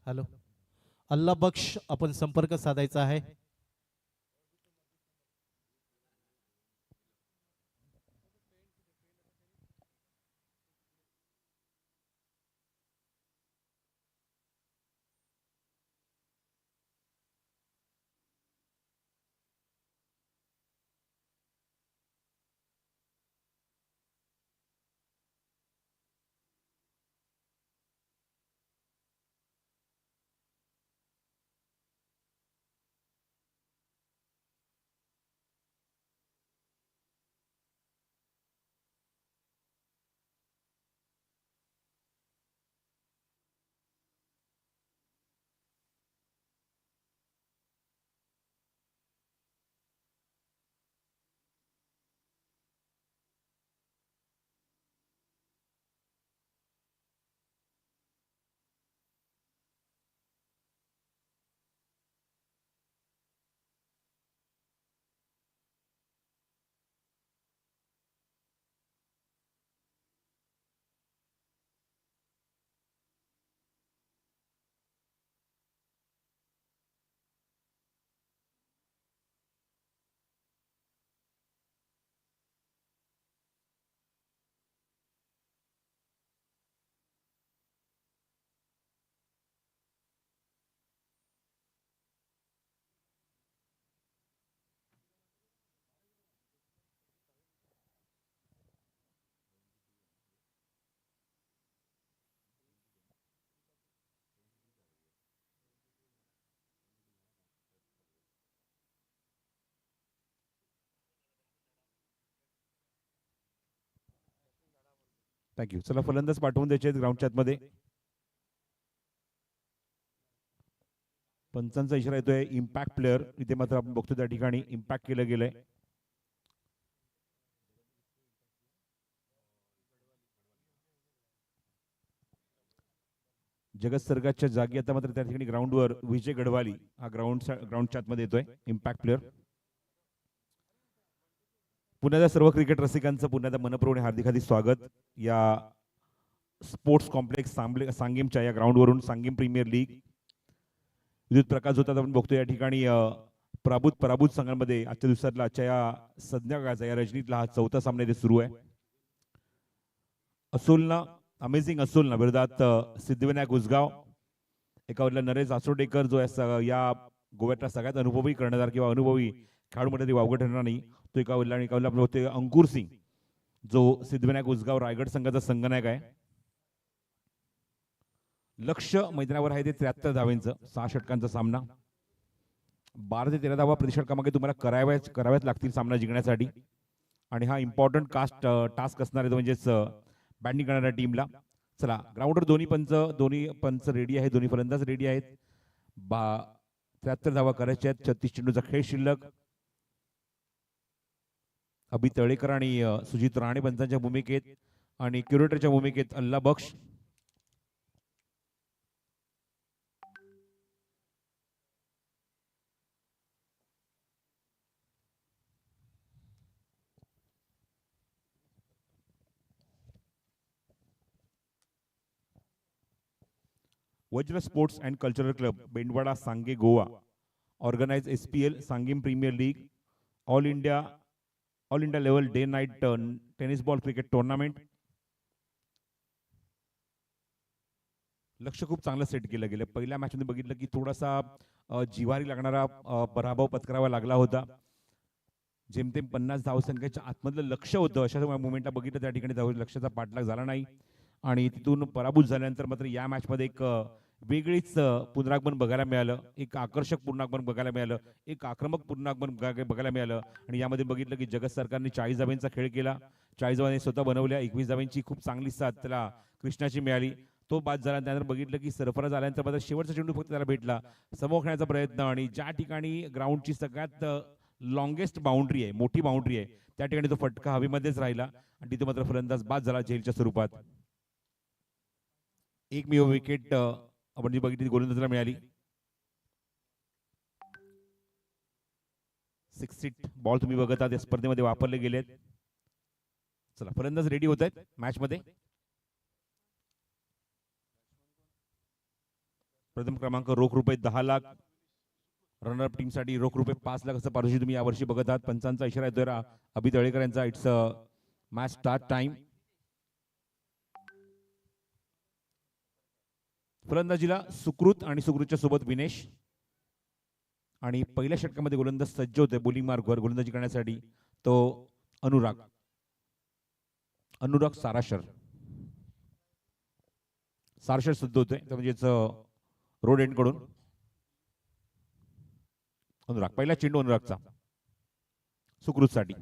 हॅलो, अल्लाह बख्श आपण संपर्क साधायचा आहे. थँक्यू. चला फलंदाज पाठवून द्यायचे आहेत ग्राउंडच्या आतमध्ये. पंचांचा इशारा येतोय इम्पॅक्ट प्लेअर. इथे मात्र आपण बघतो त्या ठिकाणी इम्पॅक्ट केलं गेलंय. जगत सर्गाच्या जागी आता मात्र त्या ठिकाणी ग्राउंडवर विजय गडवाली हा ग्राउंडच्या आतमध्ये येतोय इम्पॅक्ट प्लेअर. पुन्हा सर्व क्रिकेट रसिकांचं पुन्हा मनपूर्वक हार्दिक हार्दिक स्वागत या स्पोर्ट्स कॉम्प्लेक्स सांगीमच्या या ग्राउंडवरून. सांगीम प्रीमियर लीग विद्युत प्रकाश होतात आपण बघतो या ठिकाणी. पराभूत संघांमध्ये आजच्या दिवसातला आजच्या या संध्याकाळचा या रजनीतला हा चौथा सामना इथे सुरू आहे. असोलना अमेझिंग असोलना विरोधात सिद्धिविनायक उसगाव. एका वडला नरेश आसोडेकर जो या गोव्यातला सगळ्यात अनुभवी कर्णधार किंवा अनुभवी खेळाडूमध्ये वावगं ठरणार नाही तो एका वडला. आणि एका वडला आपण होते अंकुर सिंग जो सिद्धिविनायक उसगाव रायगड संघाचा संघनायक आहे. लक्ष मैदानावर आहे ते 73 धावांचं 6 षटकांचा सामना. 12 ते 13 धावा प्रतिषटकामागे तुम्हाला कराव्याच लागतील सामना जिंकण्यासाठी. आणि हा इम्पॉर्टंट टास्क असणार आहे तो म्हणजेच बॅटिंग करणाऱ्या टीमला. चला ग्राउंडवर दोन्ही पंच रेडी आहे. दोन्ही फलंदाज रेडी आहेत. 73 धावा करायच्या आहेत. 36 चेंडूचा खेळ शिल्लक. अभि तळेकर आणि सुजित राणे पंचांच्या भूमिकेत आणि क्युरेटरच्या भूमिकेत Allah Baksh. Vajra sports and cultural club Bendwada Sanguem Goa organise SPL Sanguem premier league all India level day night tennis ball cricket tournament. लक्ष खूप चांगलं सेट केलं गेलं. पहिल्या मॅचमध्ये बघितलं की थोडासा जिवारी लागणारा पराभव पत्करावा लागला होता. जेमतेम 50 धावसंख्येच्या आतमधलं लक्ष होतं. अशा मुवमेंटला बघितलं त्या ठिकाणी लक्षाचा पाठलाग झाला नाही आणि तिथून पराभूत झाल्यानंतर मात्र या मॅचमध्ये एक वेगळीच पुनरागमन बघायला मिळालं. एक आकर्षक पुनरागमन बघायला मिळालं. एक आक्रमक पुनरागमन बघायला मिळालं. आणि यामध्ये बघितलं की जगत सरकारने 40 धावांचा खेळ केला. 40 धावांनी स्वतः बनवल्या. 21 धावांची खूप चांगली साथ त्याला कृष्णाची मिळाली. तो बाद झाला. त्यानंतर बघितलं की सरफराज आल्यानंतर मात्र शेवटचा चेंडू फक्त त्याला भेटला. समोर प्रयत्न आणि ज्या ठिकाणी ग्राउंडची सगळ्यात लॉंगेस्ट बाउंड्री आहे मोठी बाउंड्री आहे त्या ठिकाणी तो फटका हवेमध्येच राहिला आणि तिथे मात्र फलंदाज बाद झाला झेलच्या स्वरूपात. एकमेव विकेट आपण जी बघितली गोलंदाजाला मिळाली. 6 बॉल तुम्ही बघत आहात या स्पर्धेमध्ये वापरले गेलेत. चला फलंदाज रेडी होत आहेत मॅच मध्ये. प्रथम क्रमांक रोख रुपये 10 लाख. रनरअप टीम साठी रोख रुपये 5 लाख असं पारितोषिक तुम्ही यावर्षी बघत आहात. पंचांचा इशारा येतोय अभि तळेकर यांचा. It's match start time. फलंदाजीला सुकृत आणि सुकृतच्या सोबत विनेश. आणि पहिल्या षटकामध्ये गोलंदाज सज्ज होते बॉलिंग मार्कवर गोलंदाजी करण्यासाठी तो अनुराग साराशर सज्ज होते म्हणजेच रोड एंड कडून. अनुराग पहिला चेंडू अनुरागचा सुकृत साठी.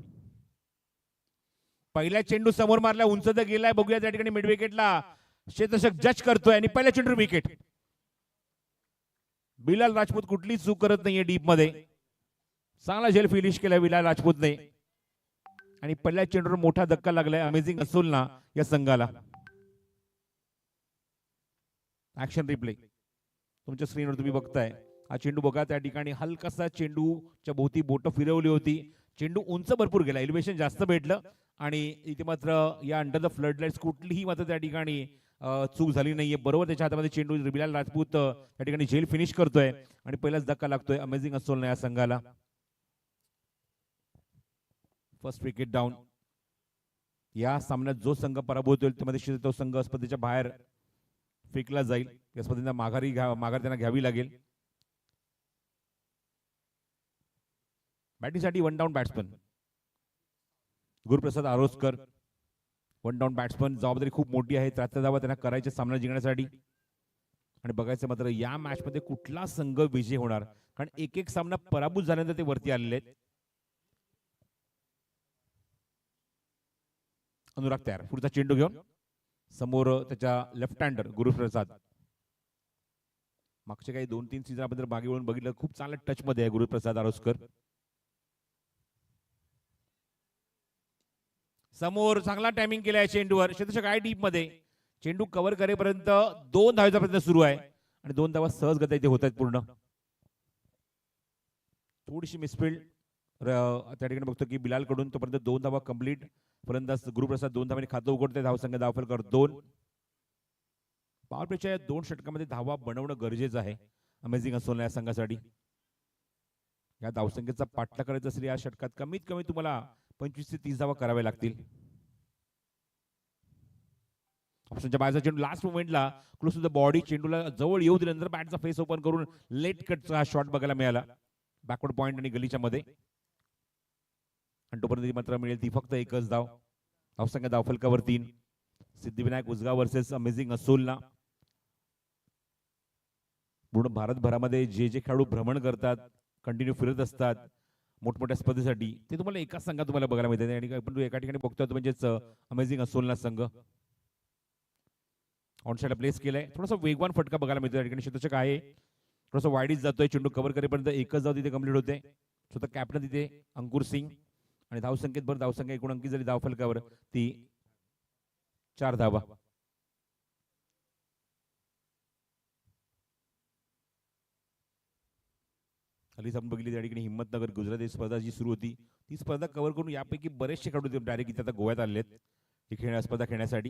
पहिला चेंडू समोर मारला उंच गेलाय. बघूया त्या ठिकाणी मिड विकेटला क्षेत्ररक्षक जज करतोय आणि पहिल्या चेंडू विकेट. बिलाल राजपूत कुठलीच चूक करत नाहीये डीप मध्ये. चांगला झेल फिनिश केला बिलाल राजपूतने आणि पहिल्या चेंडूवर मोठा धक्का लागलाय अमेझिंग असोलना या संघाला. ऍक्शन रिप्ले तुमच्या स्क्रीनवर तुम्ही बघताय. हा चेंडू बघा त्या ठिकाणी हलकासा चेंडूच्या भोवती बोट फिरवली होती. चेंडू उंच भरपूर गेला. एलिव्हेशन जास्त भेटलं आणि इथे मात्र या अंडर द फ्लड लाईट्स कुठलीही मात्र त्या ठिकाणी चूक झाली नाहीये. बरोबर त्याच्या हातामध्ये चेंडू. बिलाल राजपूत त्या ठिकाणी झेल फिनिश करतोय आणि पहिलाच धक्का लागतोय अमेझिंग असोलना या संघाला. First wicket down. या सामन्यात जो संघ पराभूत होईल त्यामध्ये तो संघ स्पर्धेच्या बाहेर फेकला जाईल. या स्पर्धेला माघार त्यांना घ्यावी लागेल. बॅटिंगसाठी 1 down batsman Guruprasad Aroskar. 1 down batsman. जबाबदारी खूप मोठी आहे. 73 धावा त्यांना करायचे सामना जिंकण्यासाठी. आणि बघायचं मात्र या मॅच मध्ये कुठला संघ विजय होणार कारण एक सामना पराभूत झाल्यानंतर ते वरती आलेले आहेत. अनुराग तयार पुढचा चेंडू घेऊन समोर त्याच्या लेफ्ट हँडर गुरुप्रसाद. मागच्या काही 2-3 सीझन आपण जर मागे वळून बघितलं खूप चांगल्या टच मध्ये आहे गुरुप्रसाद आरोस्कर. समोर चांगला टायमिंग केलाय चेंडूवर. क्षेत्ररक्षक आहे डीप मध्ये. चेंडू कव्हर करेपर्यंत 2 धावेचा प्रयत्न सुरू आहे आणि 2 धावा सहजगत्या इथे होत आहेत पूर्ण. थोडीशी मिसफिल्ड त्या ठिकाणी बघतो की बिलाल कडून. तोपर्यंत 2 धावा कंप्लीट. फलंदाज गुरुप्रसाद 2 धावांनी खातं उघडते. धावसंख्या धावफलकावर 2. पॉवर प्लेच्या या 2 षटकामध्ये धावा बनवणं गरजेचं आहे अमेझिंग असोल या संघासाठी. या धावसंख्येचा पाठलाग करायचा असेल या षटकात कमीत कमी तुम्हाला 25 ते 30 धावा कराव्या लागतील. ऑप्शनच्या बाहेरचा चेंडू लास्ट मोमेंटला क्लोज टू द बॉडी. चेंडूला जवळ येऊ दिल्यानंतर बॅटचा फेस ओपन करून लेट कटचा हा शॉट बघायला मिळाला बॅकवर्ड पॉइंट आणि गलीच्या मध्ये. आणि तोपर्यंत मात्र मिळेल ती फक्त एकच धाव. धावसंख्या धावफलकावर 3. सिद्धिविनायक उसगाव वर्सेस अमेझिंग असोलला. पूर्ण भारतभरामध्ये जे जे खेळाडू भ्रमण करतात, कंटिन्यू फिरत असतात मोठमोठ्या स्पर्धेसाठी, ते तुम्हाला एकाच संघात तुम्हाला बघायला मिळते. आणि आपण एका ठिकाणी बघतोय म्हणजेच अमेझिंग असोलना संघ ऑन साइडला प्लेस केलाय. थोडासा वेगवान फटका बघायला मिळतो. या ठिकाणी क्षेत्ररक्षक आहे थोडासा वाईडीच जातोय. चेंडू कव्हर करेपर्यंत एकच धाव तिथे कंप्लीट होते. स्वतः कॅप्टन तिथे अंकुर सिंग. आणि धावसंख्येत भर धावसंख्या एकूण अंकी झाली धावफलकावर ती 4 धावा. खालीच आपण बघितली त्या ठिकाणी हिम्मतनगर गुजरात स्पर्धा जी सुरू होती ती स्पर्धा कव्हर करून यापैकी बरेचसे खेळाडू डायरेक्ट इथे आता गोव्यात आलेत ही स्पर्धा खेळण्यासाठी.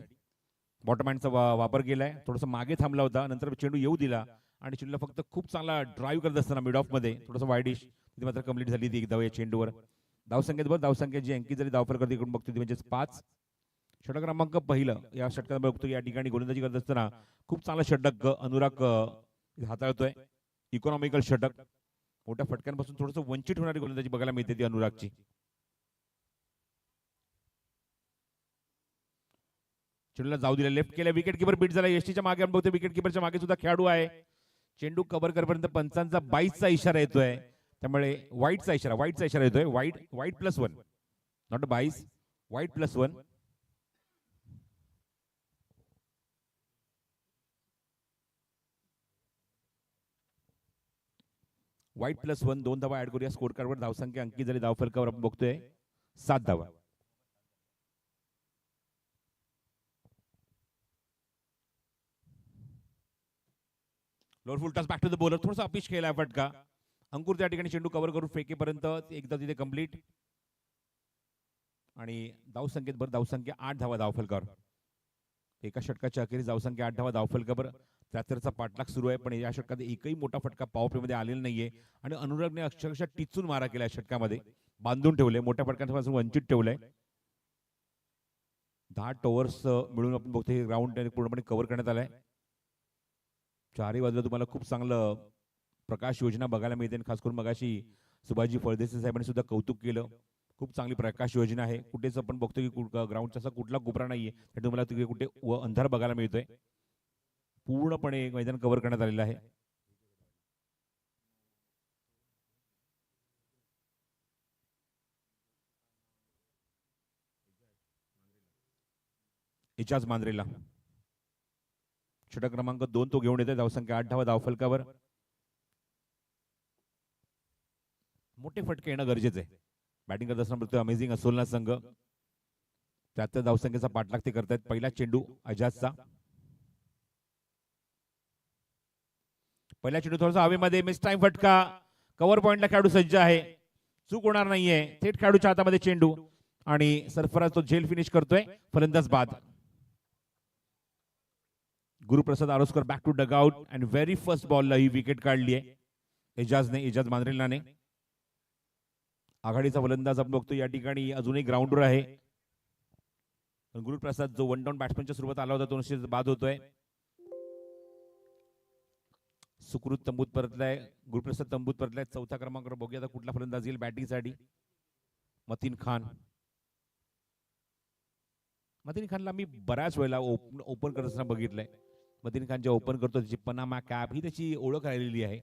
बॉटम हँडचा वापर केलाय. थोडासा मागे थांबला होता. नंतर चेंडू येऊ दिला आणि चेंडूला फक्त खूप चांगला ड्राईव्ह करत असताना मिड ऑफ मध्ये थोडासा वाईडिश तिथे मात्र कंप्लीट झाली ती एक धाव या चेंडूवर. धावसंख्येत भर धावसंख्या जी अंकित झाली धावफल करते इकडून बघतो ती म्हणजे 5. षटक क्रमांक पहिलं या षटकात बघतो. या ठिकाणी गोलंदाजी करत असताना खूप चांगला षटक अनुराग हाताळतोय. इकॉनॉमिकल षटक. मोठ्या फटक्यांपासून थोडंसं वंचित होणारी गोलंदाजी बघायला मिळते ती अनुरागची. चेंडूला जाऊ दिला. लेफ्ट केल्या. विकेट किपर बीट झाला. एसटीच्या मागे आपण बघतोय विकेट किपरच्या मागे सुद्धा खेळाडू आहे. चेंडू कव्हर करेपर्यंत पंचांचा 22चा इशारा येतोय. त्यामुळे वाईटचा इशारा येतोय. वाईट +1 नॉट 22 वाईट +1. वाईट +1 2 धावा ऍड करूया स्कोर कार्डवर. धावसंख्या अंकित झाली धावफलकावर आपण बघतोय 7 धावा. Lower full touch back to the bowler. थोडासा अपिच केला फटका. अंकुर त्या ठिकाणी चेंडू कव्हर करून फेकेपर्यंत एकदा तिथे कंप्लीट. आणि धावसंख्येत भर धावसंख्या 8 धावा धावफलकावर. एका षटकाच्या अखेरीस धावसंख्या 8 धावा धावफलकावर. 73चा पाठलाग सुरू आहे पण या षटकात एकही मोठा फटका पॉवर प्ले मध्ये आलेला नाहीये. आणि अनुरागने अक्षरशः टिचून मारा केला षटकामध्ये. बांधून ठेवले. मोठ्या फटकांपासून वंचित ठेवलंय. 10 ओव्हर्स मिळून आपण बघतो हे ग्राउंड पूर्णपणे कव्हर करण्यात आलाय. चारही बाजूला तुम्हाला खूप चांगलं प्रकाश योजना बघायला मिळते. खास करून मगाशी सुभाषजी फळदेसाई साहेबांनी सुद्धा कौतुक केलं. खूप चांगली प्रकाश योजना आहे. कुठेच आपण बघतो की ग्राउंडचा असा कुठला कोपरा नाहीये तुम्हाला तिथे कुठे अंधार बघायला मिळतोय. पूर्णपणे मैदान कव्हर करण्यात आलेलं आहे. इजाज मांद्रेला. षटक क्रमांक 2 तो घेऊन येते. धावसंख्या 8 धावा धावफलकावर. मोठे फटके येणं गरजेचं आहे. बॅटिंग करत असताना अमेझिंग असोलना संघ 73 धावसंख्येचा पाठलाग ते करतायत. पहिला चेंडू अजाजचा. पहिला चेंडू थोडासा हवेमध्ये मिस टाइम फटका. कव्हर पॉइंटला खेळाडू सज्ज आहे. चूक होणार नाहीये. थेट खेळाडूच्या हातामध्ये चेंडू आणि सरफराज तो झेल फिनिश करतोय. फलंदाज बाद. Guruprasad Aroskar back to dugout and very first बॉलला ही विकेट काढली आहे इजाज मांद्रेलाने. आघाडीचा फलंदाज आपण बघतो या ठिकाणी अजूनही ग्राउंडवर आहे. गुरुप्रसाद जो 1 डाऊन बॅट्समनच्या सुरुवात आला होता तो निश्चित बाद होतोय. सुकृत तंबूत परतलाय. गुरुप्रसाद तंबूत परतलाय. 4थ्या क्रमांकावर बघूया आता कुठला फलंदाज येईल बॅटिंगसाठी. मतीन खान. मतीन खानला मी बऱ्याच वेळेला ओपन करत असताना बघितलंय. मतीन खान जे ओपन करतो त्याची पनामा कॅप ही त्याची ओळख राहिलेली आहे.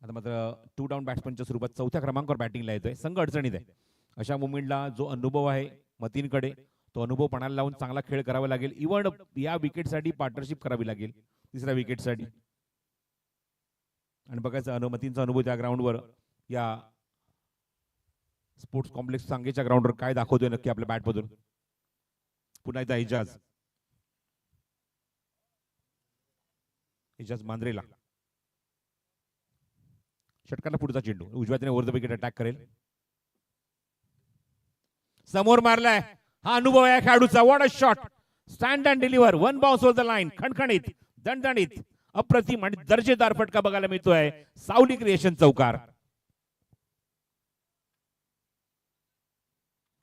आता मात्र 2 डाऊन बॅट्समनच्या स्वरूपात 4थ्या क्रमांकावर बॅटिंगला येतोय. संघ अडचणीत आहे. अशा मुवमेंटला जो अनुभव आहे मतीनकडे तो अनुभव पणाला लावून चांगला खेळ करावा लागेल. इव्हन या विकेटसाठी पार्टनरशिप करावी लागेल तिसऱ्या विकेटसाठी. आणि बघायचं अनुमतींचा अनुभव त्या ग्राउंडवर, या स्पोर्ट्स कॉम्प्लेक्स सांगेच्या ग्राउंडवर काय दाखवतोय नक्की आपल्या बॅटमधून. पुन्हा एकदा इजाज मांद्रेला षटकाला पुढचा चेंडू उजव्याने ओव्हर द विकेट अटॅक करेल. समोर मारलाय, हा अनुभव आहे खेळाडूचा. What a shot, stand and deliver, one bounce over the line. खणखणीत, दणदणीत, अप्रतिम आणि दर्जेदार फटका बघायला मिळतोय. सावली क्रिएशन चौकार.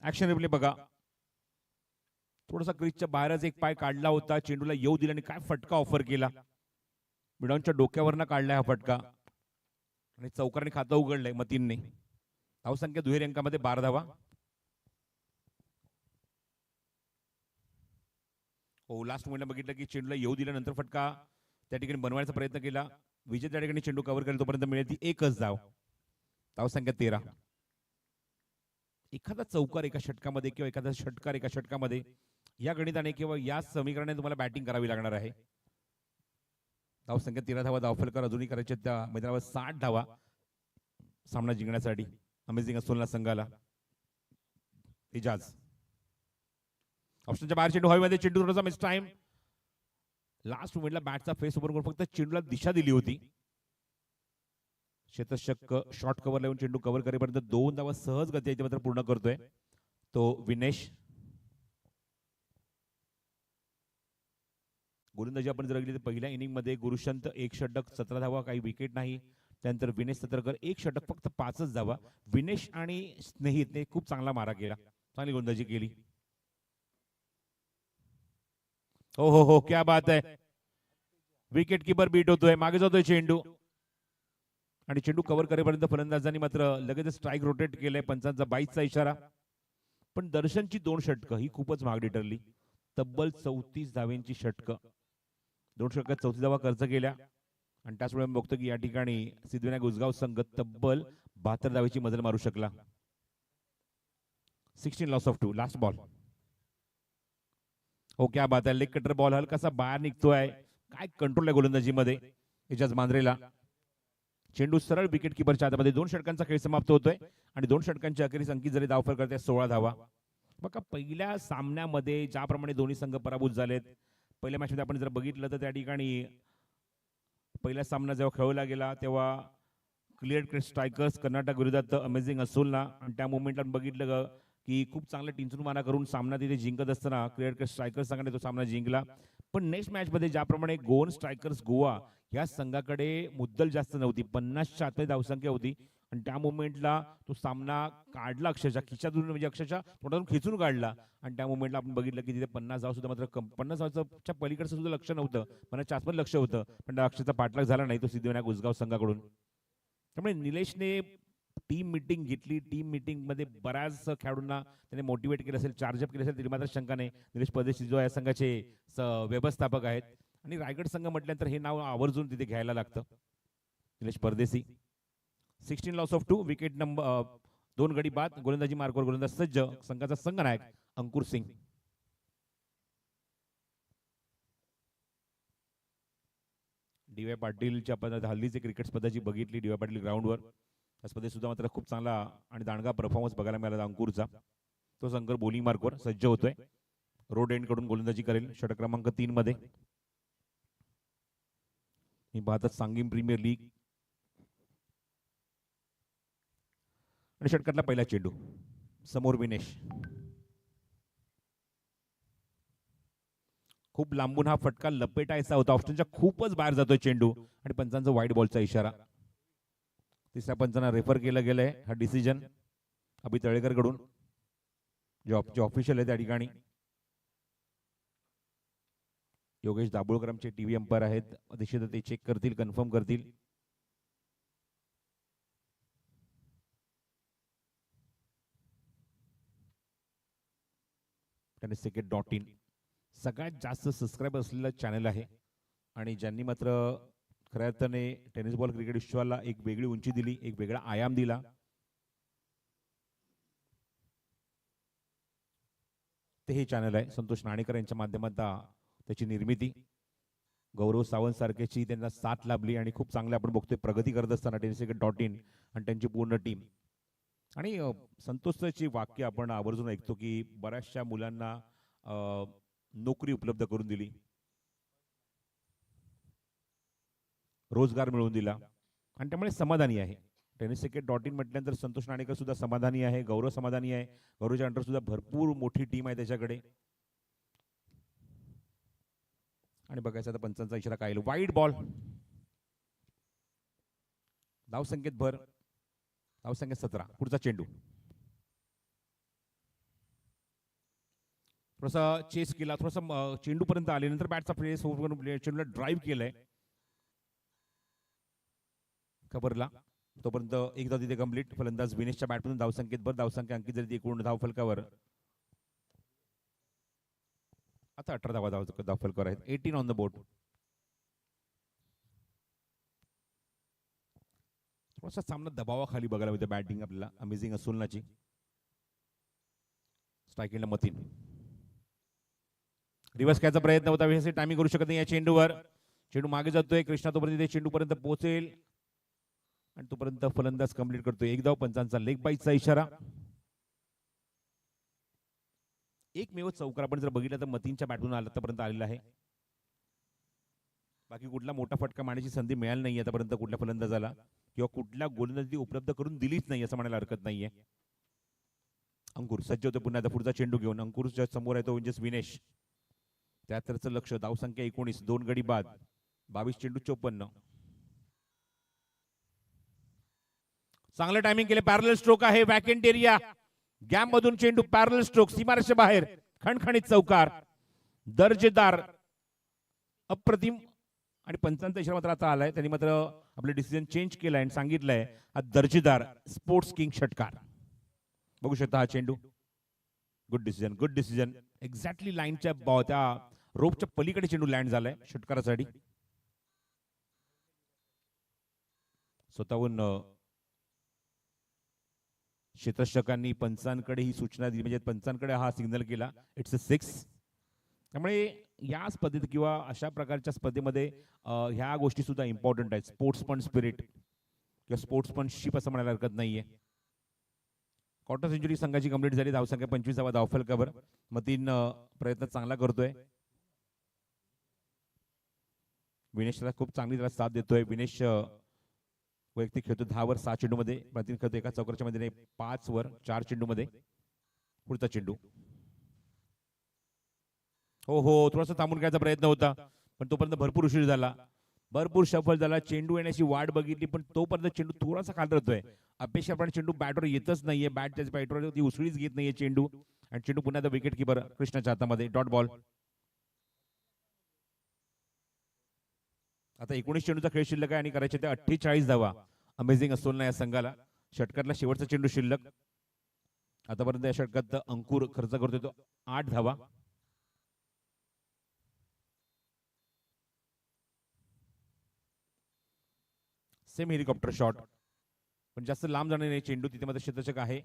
ऍक्शन रिप्ले बघा. थोडासा क्रीजच्या बाहेरच एक पाय काढला होता, चेंडूला येऊ दिला आणि काय फटका ऑफर केला. मिडॉनच्या डोक्यावरनं काढलाय हा फटका आणि चौकाराने खातं उघडलंय मतीनने. धावसंख्या दुहेरी अंकामध्ये 12 धावा. हो, लास्ट मोमेंटला बघितलं की चेंडूला येऊ दिल्यानंतर फटका त्या ठिकाणी बनवायचा प्रयत्न केला. विजय त्या ठिकाणी चेंडू कव्हर करेल तोपर्यंत मिळेल ती एकच धाव. धावसंख्या 13. एखादा चौकार एका षटकामध्ये किंवा एखादा षटकार एका षटकामध्ये, या गणिताने किंवा या समीकरणाने तुम्हाला बॅटिंग करावी लागणार आहे. धावसंख्या 13 धावा. धावफलकर अजूनही करायचे त्या मैदानावर 60 धावा सामना जिंकण्यासाठी अमेझिंग असोलना संघाला. इजाज ऑप्शनच्या बाहेर चेंडू हवेमध्ये, चेंडू थोडासा मिस टाइम. लास्ट मोमेंटला बॅटचा फेस ओव्हर करून फक्त चेंडूला दिशा दिली होती. शेतशक शॉर्ट कव्हर लावून चेंडू कव्हर करेपर्यंत 2 धावा सहज गती आहे मात्र पूर्ण करतोय तो विनेश. गोलंदाजी आपण जर बघितली तर पहिल्या इनिंग मध्ये गुरुशंत 1 षटक 17 धावा, काही विकेट नाही. त्यानंतर विनेश सतरकर 1 षटक फक्त 5च धावा. विनेश आणि स्नेहितने खूप चांगला मारा केला, चांगली गोलंदाजी केली. हो हो हो, क्या बात आहे. विकेट किपर बीट होतोय, मागे जातोय चेंडू आणि चेंडू कव्हर करेपर्यंत फलंदाजांनी मात्र लगेच स्ट्राईक रोटेट केलंय. पंचांचा 22चा इशारा. पण दर्शनची 2 षटकं ही खूपच महागडी ठरली. तब्बल 34 धावेंची षटकं, 2 षटकात 34 धावा खर्च केल्या. आणि त्याचमुळे बघतो की या ठिकाणी सिद्धविनायक उसगाव संघ तब्बल 72 धावेची मजल मारू शकला. 16 लॉस ऑफ 2. Last ball. हो, क्या बात आहे. लेग कटर बॉल हलकासा बाहेर निघतोय. काय कंट्रोल आहे गोलंदाजीमध्ये इजाज मांद्रेला. चेंडू सरळ विकेट किपरच्या हातामध्ये. 2 षटकांचा खेळ समाप्त होतोय आणि 2 षटकांच्या अखेरीस अंकित जरी धावफल करते 16 धावा. बघा, पहिल्या सामन्यामध्ये ज्याप्रमाणे दोन्ही संघ पराभूत झालेत, पहिल्या मॅचमध्ये आपण जर बघितलं तर त्या ठिकाणी पहिला सामना जेव्हा खेळवला गेला तेव्हा क्लिअर कट स्ट्रायकर्स कर्नाटक विरोधात अमेझिंग असोलना, आणि त्या मोमेंटला बघितलं की खूप चांगला टिंचून मारा करून सामना तिथे जिंकत असताना क्लिअर कट स्ट्रायकर्स संघाने तो सामना जिंकला. पण नेक्स्ट मॅच मध्ये ज्याप्रमाणे गोवन स्ट्रायकर्स गोवा या संघाकडे मुद्दल जास्त नव्हती, 50च्या आतमध्ये धावसंख्या होती आणि त्या मोमेंटला तो सामना काढला, अक्षरशः खिशातून, म्हणजे अक्षरशः तोंडातून खेचून काढला. आणि त्या मोमेंटला आपण बघितलं की तिथे 50 धाव सुद्धा मात्र 50 धावच्या पलीकडचं सुद्धा लक्ष नव्हतं, 50च्या आसपास लक्ष होतं, पण त्या लक्षाचा पाठलाग झाला नाही तो सिद्धविनायक उसगाव संघाकडून. त्यामुळे निलेशने टीम मीटिंग घेतली. टीम मीटिंग मध्ये बऱ्याच खेळाडूंना त्याने मोटिवेट केलं असेल, चार्जअप केलं असेल, तरी मात्र शंका नाही. निलेश परदेशी जो या संघाचे व्यवस्थापक आहेत आणि रायगड संघ म्हटल्यानंतर हे नाव आवर्जून तिथे घ्यायला लागतं, निलेश परदेशी. 16 लॉस ऑफ 2. विकेट नंबर 2 गडी बाद. गोलंदाजी मार्कवर गोलंदाज सज्ज, संघाचा संघनायक अंकुर सिंग. डी.वाय. पाटीलच्या आपण हल्लीचे क्रिकेट स्पर्धाची बघितली, डी.वाय. पाटील ग्राउंडवर त्या स्पर्धेत सुद्धा मात्र खूप चांगला आणि दांडगा परफॉर्मन्स बघायला मिळाला अंकुरचा. तो संघ बॉलिंग मार्कवर सज्ज होतोय. रोड एंड कडून गोलंदाजी करेल षटक क्रमांक 3 मध्ये. ही पाहतात सांगीम प्रीमियर लीग. आणि षटकातला पहिला चेंडू समोर विनेश. खूप लांबून हा फटका लपेटायचा होता, ऑप्शनच्या खूपच बाहेर जातोय चेंडू आणि पंचांचा वाईड बॉलचा इशारा. तिसऱ्या पंचांना रेफर केलं गेलंय हा डिसिजन अभि तळेकर कडून, जे ऑफिशियल आहे त्या ठिकाणी. योगेश दाभोळकर आमचे टीव्ही अंपायर आहेत, निश्चित ते चेक करतील, कन्फर्म करतील. tenniscricket.in सगळ्यात जास्त सबस्क्राईब असलेलं चॅनल आहे आणि ज्यांनी मात्र खऱ्या अर्थाने टेनिस बॉल क्रिकेट विश्वाला एक वेगळी उंची दिली, एक वेगळा आयाम दिला. ते हे चॅनल आहे. संतोष नाणेकर यांच्या माध्यमातून त्याची निर्मिती. गौरव सावंत सारख्याची त्यांना साथ लाभली आणि खूप चांगले आपण बघतोय प्रगती करत असताना tenniscricket.in आणि त्यांची पूर्ण टीम. आणि संतोषची वाक्य आपण आवर्जून ऐकतो की बऱ्याचशा मुलांना नोकरी उपलब्ध करून दिली, रोजगार मिळवून दिला आणि त्यामुळे समाधानी आहे. tenniscricket.in म्हटल्यानंतर संतोष नाणेकर सुद्धा समाधानी आहे, गौरव समाधानी आहे. गौरवच्या अंडर सुद्धा भरपूर मोठी टीम आहे त्याच्याकडे. आणि बघायचं आता पंचांचा इशारा काय येईल. वाईड बॉल, धाव संख्येत भर, धाव संख्येत 17. पुढचा चेंडू थोडासा चेस केला, थोडासा चेंडू पर्यंत आले, नंतर बॅटचा प्लेस चेंडूला ड्राईव्ह केलाय कव्हरला. तोपर्यंत एक धाव तिथे कंप्लीट. फलंदाज विनेशच्या बॅटमधून धाव संख्येत भर, धावसंख्या अंकित झाली एकूण धाव फलकावर. आता 18 धावा धाव फलकावर आहेत. 18 ऑन द बोर्ड. थोडासा सामना दबावाखाली बघायला मिळते बॅटिंग आपल्याला अमेझिंग असुलनाची. स्ट्रायकिंगला मतीन. रिव्हर्स घ्यायचा प्रयत्न होता, व्यवस्थित टायमिंग करू शकत नाही या चेंडूवर. चेंडू मागे जातोय. कृष्णा तोपर्यंत ते चेंडू पर्यंत पोहोचेल आणि तोपर्यंत फलंदाज कंप्लीट करतोय. एक धाव. पंचांचा लेग बाईटचा इशारा. एकमेव चौकार आपण जर बघितलं तर मतीनच्या बॅटून आतापर्यंत आलेला आहे. बाकी कुठला मोठा फटका मारण्याची संधी मिळाली नाही आतापर्यंत कुठल्या फलंदाजाला, किंवा कुठल्या गोलंदाजी उपलब्ध करून दिलीच नाही असं म्हणायला हरकत नाहीये. अंकुर सज्ज होतो पुन्हा आता पुढचा चेंडू घेऊन. अंकुरच्या समोर आहे तो म्हणजे विनेश. 73चं लक्ष. धावसंख्या 19. 2 गडी बाद. 22 चेंडू 54. चांगलं टायमिंग केले. पॅरलल स्ट्रोक आहे. वॅकेंट एरिया गॅम मधून चेंडू पॅरलल स्ट्रोक सीमारेषे बाहेर. खणखणीत चौकार. दर्जेदार, अप्रतिम. आणि पंचांचा इशारा मात्र आता आलाय. त्यांनी मात्र आपले डिसिजन चेंज केलाय आणि सांगितलंय हा दर्जेदार स्पोर्ट्स किंग षटकार. बघू शकता हा चेंडू. Good decision, good decision. Exactly लाईनच्या त्या रोपच्या पलीकडे चेंडू लँड झालाय षटकारासाठी. स्वतःहून क्षेत्ररक्षकांनी पंचांकडे ही सूचना दिली, म्हणजे पंचांकडे हा सिग्नल केला. It's a 6. त्यामुळे या स्पर्धेत किंवा अशा प्रकारच्या स्पर्धेमध्ये ह्या गोष्टी सुद्धा इम्पॉर्टंट आहेत. स्पोर्ट्समन स्पिरिट किंवा स्पोर्ट्समनशिप असं म्हणायला हरकत नाहीये. क्वार्टर सेंचुरी संघाची कंप्लीट झाली. धावसंख्या 25 धावफलकावर. मतीन प्रयत्न चांगला करतोय. विनेशला खूप चांगली त्याला साथ देतोय. विनेश वैयक्तिक खेळतो 10 वर 6 चेंडू मध्ये. मतीन खेळतो एका चौकारच्या मध्ये 5 वर 4 चेंडू मध्ये. पुढचा चेंडू. हो, थोडासा थांबून घ्यायचा प्रयत्न होता पण तोपर्यंत भरपूर उशीर झाला. भरपूर सफल झाला. चेंडू येण्याची वाट बघितली पण तोपर्यंत चेंडू थोडासा खाली राहतोय. अपेक्षाप्रमाणे चेंडू बॅटवर येतच नाहीये. बॅट त्याच्या बॅटवर ती उसळीच घेत नाहीये चेंडू. आणि चेंडू पुन्हा आता विकेट किपर कृष्णाच्या हातामध्ये. Dot ball. आता 19 चेंडूचा खेळ शिल्लक आहे आणि करायचे ते 48 धावा. अमेझिंग असोलना या संघाला. षटकातला शेवटचा चेंडू शिल्लक. आतापर्यंत या षटकात अंकुर खर्च करतोय तो 8 धावा. सेम हेलिकॉप्टर शॉट पण जास्त लांब जाणार नाही चेंडू. तिथे मात्र क्षेत्ररक्षक आहे.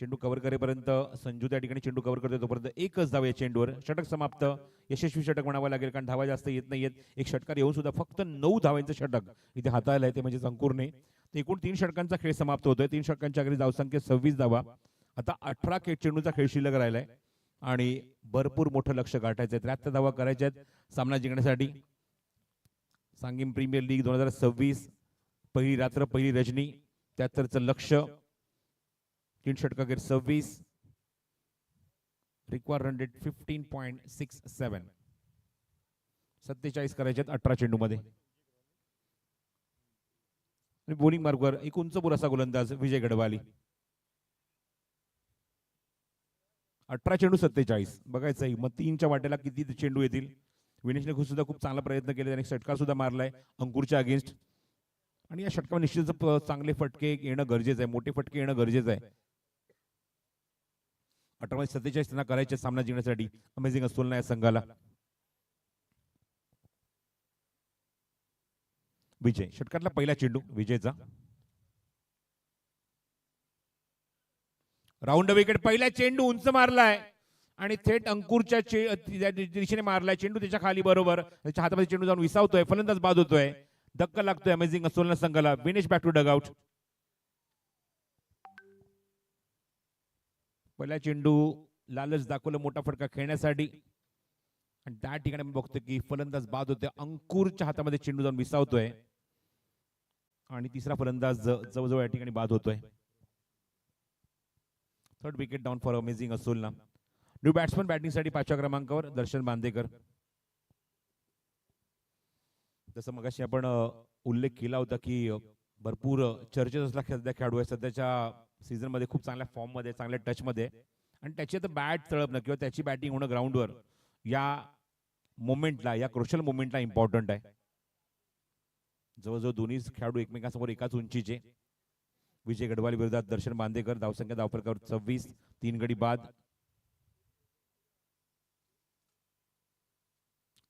चेंडू कव्हर करेपर्यंत संजू त्या ठिकाणी चेंडू कव्हर करतोय तोपर्यंत एकच धाव या चेंडूवर. षटक समाप्त. यशस्वी षटक म्हणावं लागेल कारण धावा जास्त येत नाहीयेत. एक षटकार येऊन सुद्धा फक्त 9 धावांचं षटक इथे हाताळलंय ते म्हणजे अंकुरने. एकूण 3 षटकांचा खेळ समाप्त होतोय. 3 षटकांच्या आखरी धावसंख्या 26 धावा. आता 18 चेंडूचा खेळ शिल्लक राहिलाय आणि भरपूर मोठं लक्ष गाठायचंय. 73 धावा करायच्या आहेत सामना जिंकण्यासाठी. सांगीम प्रीमियर लीग 2026 पहिली रात्र पहिली रजनी. 73चं लक्ष. 3 षटकाखेर 26. Require run rate 15.67. 47 करायच्यात 18 चेंडू मध्ये. बॉलिंग मार्गवर एक उंच पुरासा गोलंदाज विजय गडवाली. 18 चेंडू 47. बघायचं मग 3च्या वाट्याला किती चेंडू येतील. विनेशने सुद्धा खूप चांगला प्रयत्न केले. त्याने षटकार सुद्धा मारलाय अंकुरच्या अगेन्स्ट. आणि या षटकावर निश्चितच चांगले फटके येणं गरजेचं आहे. मोठे फटके येणं गरजेचं आहे. 18-47 त्यांना करायचे सामना जिंकण्यासाठी. अमेझिंग असोलना या संघाला. विजय षटकातला पहिला चेंडू विजयचा. Round wicket. पहिला चेंडू उंच मारलाय आणि थेट अंकुरच्या दिशेने मारलाय चेंडू त्याच्या खाली बरोबर त्याच्या हातामध्ये चेंडू जाऊन विसावतोय फलंदाज बाद होतोय धक्का लागतोय अमेझिंग असोलना संघाला विनेश बॅक टू डगआउट पहिला चेंडू लालच दाखवलं मोठा फटका खेळण्यासाठी आणि त्या ठिकाणी मी बघतो की फलंदाज बाद होतोय अंकुरच्या हातामध्ये चेंडू जाऊन विसावतोय आणि तिसरा फलंदाज जवळजवळ या ठिकाणी बाद होतोय third wicket down for amazing Assolna new batsman बॅटिंगसाठी 5व्या क्रमांकावर दर्शन बांदेकर जसं मगाशी आपण उल्लेख केला होता की भरपूर चर्चेत असला सध्या खेळाडू आहे सध्याच्या सीझन मध्ये खूप चांगल्या फॉर्म मध्ये चांगल्या टच मध्ये आणि त्याची आता बॅट तळपणं किंवा त्याची बॅटिंग होणं ग्राउंडवर या मोमेंटला या क्रुशियल मोमेंटला इम्पॉर्टंट आहे जवळजवळ दोन्ही खेळाडू एकमेकांसमोर एकाच उंचीचे विजय गडवाल विरोधात दर्शन बांदेकर धावसंख्या धावफलकावर 26 3 गडी बाद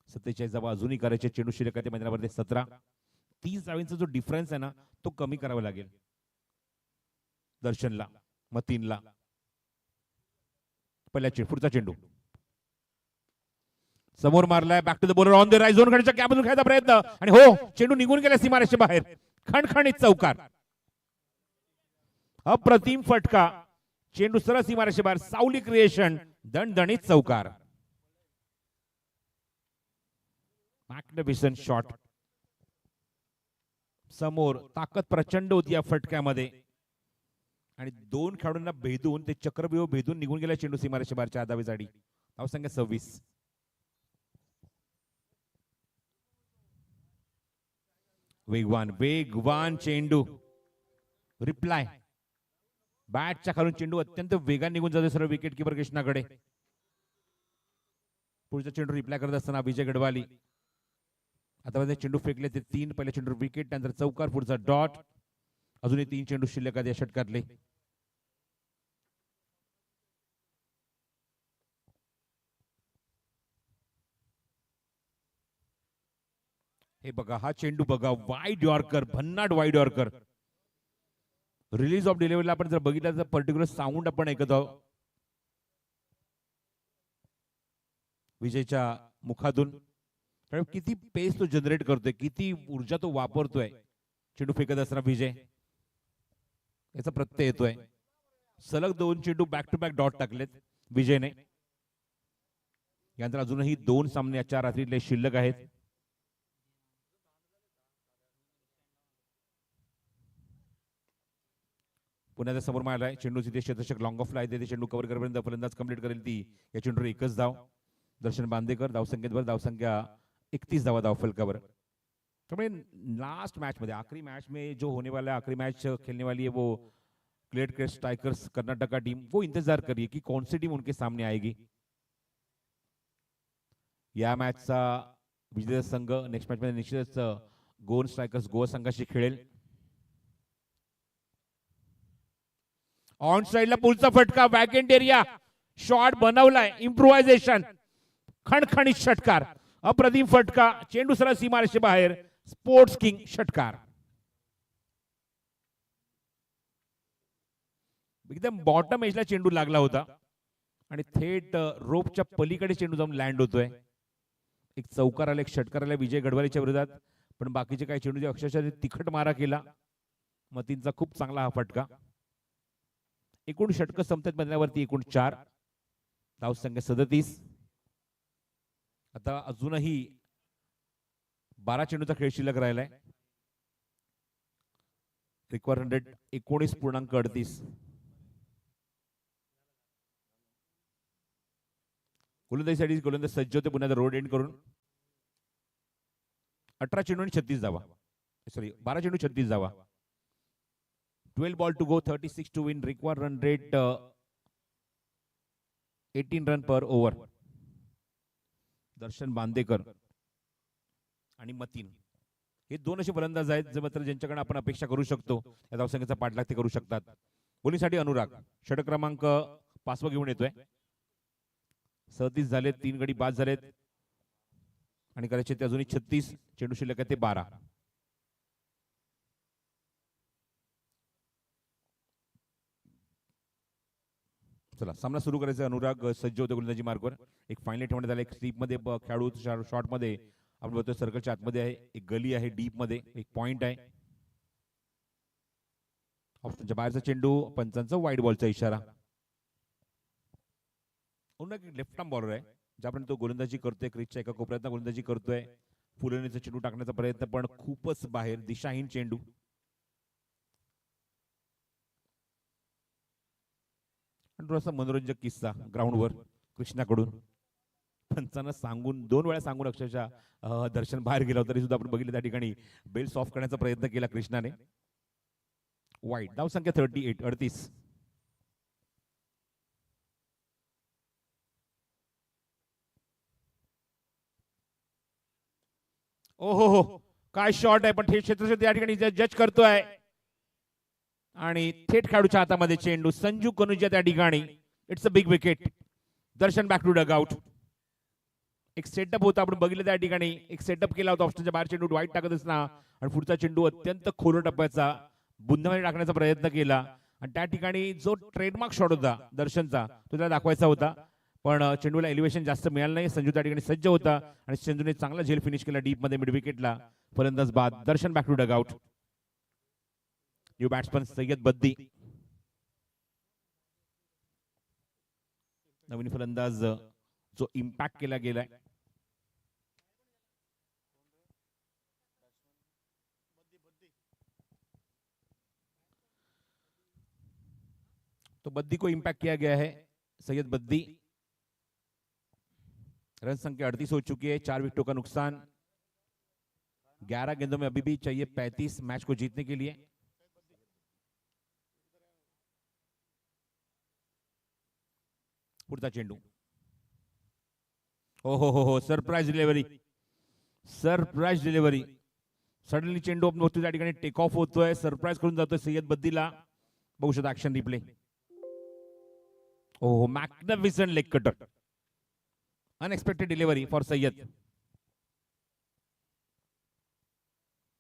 47 धावा अजूनही करायचे चेंडू शिल्लक आहे मैदानावरती 17 30 धावांचा जो डिफरन्स आहे ना तो कमी करावा लागेल दर्शनला मग 3 ला पहिल्या पुढचा चेंडू समोर मारलाय back to the bowler on the right zone कडच्या कॅपमधून खेळायचा प्रयत्न आणि हो चेंडू निघून गेला सीमारेषे बाहेर खणखणीत चौकार अप्रतिम फटका चेंडू सरळ सीमारेषे बाहेर सावली क्रिएशन दणदणीत चौकार मॅग्निफिसंट शॉट समोर ताकद प्रचंड होती या फटक्यामध्ये आणि दोन खेळाडूंना भेदून ते चक्रव्यूह भेदून निघून गेला चेंडू सीमारेषे बाहेरच्या आधावेसाठी धावसंख्या 26 वेगवान चेंडू रिप्लाय बॅटच्या खालून चेंडू अत्यंत वेगाने निघून जातो सर्व विकेट किपर कृष्णाकडे पुढचा चेंडू रिप्लाय करत असताना विजय गडवाली आता चेंडू फेकले ते 3 पहिल्या चेंडू विकेट नंतर चौकार पुढचा डॉट अजूनही 3 चेंडू शिल्लक आहेत या षटकातले हे बघा हा चेंडू बघा वाईड यॉर्कर भन्नाट वाईड यॉर्कर रिलीज ऑफ डिलिव्हरीला आपण जर बघितलं तर पर्टिक्युलर साऊंड आपण ऐकत आहोत विजयच्या मुखातून किती पेस तो जनरेट करतोय किती ऊर्जा तो वापरतोय चेंडू फेकत असताना विजय याचा प्रत्यय येतोय सलग 2 चेंडू बॅक टू बॅक डॉट टाकलेत विजयने यानंतर अजूनही 2 सामने आजच्या रात्रीतले शिल्लक आहेत पुण्याच्या समोर मारलाय चेंडूची ते क्षेत्ररक्षक लॉंग ऑफला आहे ते चेंडू कव्हर करेपर्यंत फलंदाज कंप्लीट करेल ती या चेंडूवर एकच धाव दर्शन बांदेकर धावसंख्येवर धावसंख्या 31 धावा धावफलकावर त्यामुळे लास्ट मैच में आखिरी मैच में जो होने वाला है आखिरी मैच खेलने वाली है वो clear cut strikers Karnataka team वो इंतजार करिए कि कौन सी टीम उनके सामने आएगी या मैचचा विजेता संघ नेक्स्ट मैच मध्ये निश्चितच गोवन स्ट्रायकर्स गोवा संघाशी खेळेल ऑन साइडला पुलचा फटका वॅकेंट एरिया शॉट बनवलाय इम्प्रोव्हायझेशन खणखणीत षटकार अप्रतिम फटका चेंडू सरळ सीमारेषे बाहेर स्पोर्ट्स किंग षटकार एकदम बॉटम एजला चेंडू लागला होता आणि थेट रोपच्या पलीकडे चेंडू जाऊन लँड होतोय एक चौकार आला एक षटकार आला विजय गडवालीच्या विरोधात पण बाकीचे काही चेंडूचे अक्षरशः तिखट मारा केला मतींचा खूप चांगला हा फटका एकूण षटक संपतात मैदानावरती एकूण 4 धावसंख्या 37 आता अजूनही 12 चेंडूचा खेळ शिल्लक राहिलाय रिक्वायर 19.38 गोलंदाजीसाठी गोलंदाज सज्ज होते पुन्हा रोड एंड करून 18 चेंडू आणि 36 धावा सॉरी 12 चेंडू 36 धावा 12 ball to go 36 to win required run rate 18 run per over दर्शन बांदेकर आणि मतीन हे दोन असे फलंदाज आहेत जे मात्र ज्यांच्याकडे आपण अपेक्षा करू शकतो या धावसंख्येचा पाठलाग ते करू शकतात बोलीसाठी अनुराग षटक क्रमांक 5 घेऊन येतोय 37 झालेत 3 गडी बाद झालेत आणि करायचे ते अजूनही 36 चेंडू शिल्लक आहे ते 12 चला सामना सुरू करायचा. अनुराग सज्ज होते गोलंदाजी मार्कवर. एक फायनल ठेवण्यात आला. एक स्लीप मध्ये खेळाडू शॉट मध्ये आपण बघतोय सर्कलच्या आतमध्ये आहे. एक गली आहे डीप मध्ये. एक पॉइंट आहे. ऑप्शनच्या बाहेरचा चेंडू. पंचांचा वाईड बॉलचा इशारा. लेफ्ट आर्म बॉलर आहे. ज्यापर्यंत तो गोलंदाजी करतोय क्रिजच्या एका कोपऱ्यात गोलंदाजी करतोय. फुलणीचा चेंडू टाकण्याचा प्रयत्न पण खूपच बाहेर. दिशाहीन चेंडू. आणि थोडासा मनोरंजक किस्सा ग्राउंडवर कृष्णाकडून. पंचांना सांगून 2 वेळा सांगून अक्षरशः दर्शन बाहेर गेला तरी सुद्धा आपण बघितलं त्या ठिकाणी बेल सॉफ्ट करण्याचा प्रयत्न केला कृष्णाने. वाईट. धाव संख्या 38. ओहो हो, काय शॉट आहे. पण थेट क्षेत्र त्या ठिकाणी जज करतोय आणि थेट खेळाडूच्या हातामध्ये चेंडू. संजू कनुजा त्या ठिकाणी. It's a big wicket. Darshan back to dugout. एक सेटअप होता आपण बघितलं त्या ठिकाणी. एक सेटअप केला होता ऑप्शनच्या बाहेर चेंडू वाईट टाकत असताना आणि पुढचा चेंडू अत्यंत खोल टप्प्याचा बुंदामध्ये टाकण्याचा प्रयत्न केला आणि त्या ठिकाणी जो ट्रेडमार्क शॉट होता दर्शनचा तो त्याला दाखवायचा होता. पण चेंडूला एलिव्हेशन जास्त मिळालं नाही. संजू त्या ठिकाणी सज्ज होता आणि संजूने चांगला झेल फिनिश केला डीप मध्ये मिड विकेटला. फलंदाज बाद. Darshan back to dugout. New batsman Syed Baddi. नवीन फलंदाज जो इम्पॅक्ट केला गेलाय. तो बद्दी को इम्पैक्ट किया गया है. सैयद बद्दी. रन संख्या 38 हो चुकी है. 4 विकेटों का नुकसान. 11 गेंदों में अभी भी चाहिए 35 मैच को जीतने के लिए. पुढचा चेंडू. हो surprise delivery. Surprise delivery. Suddenly चेंडू आपण त्या ठिकाणी टेक ऑफ होतोय. सरप्राईज करून जातोय सय्यद बद्दीला. बघू शकता action replay. Oh magnificent leg cutter. Unexpected delivery for Syed.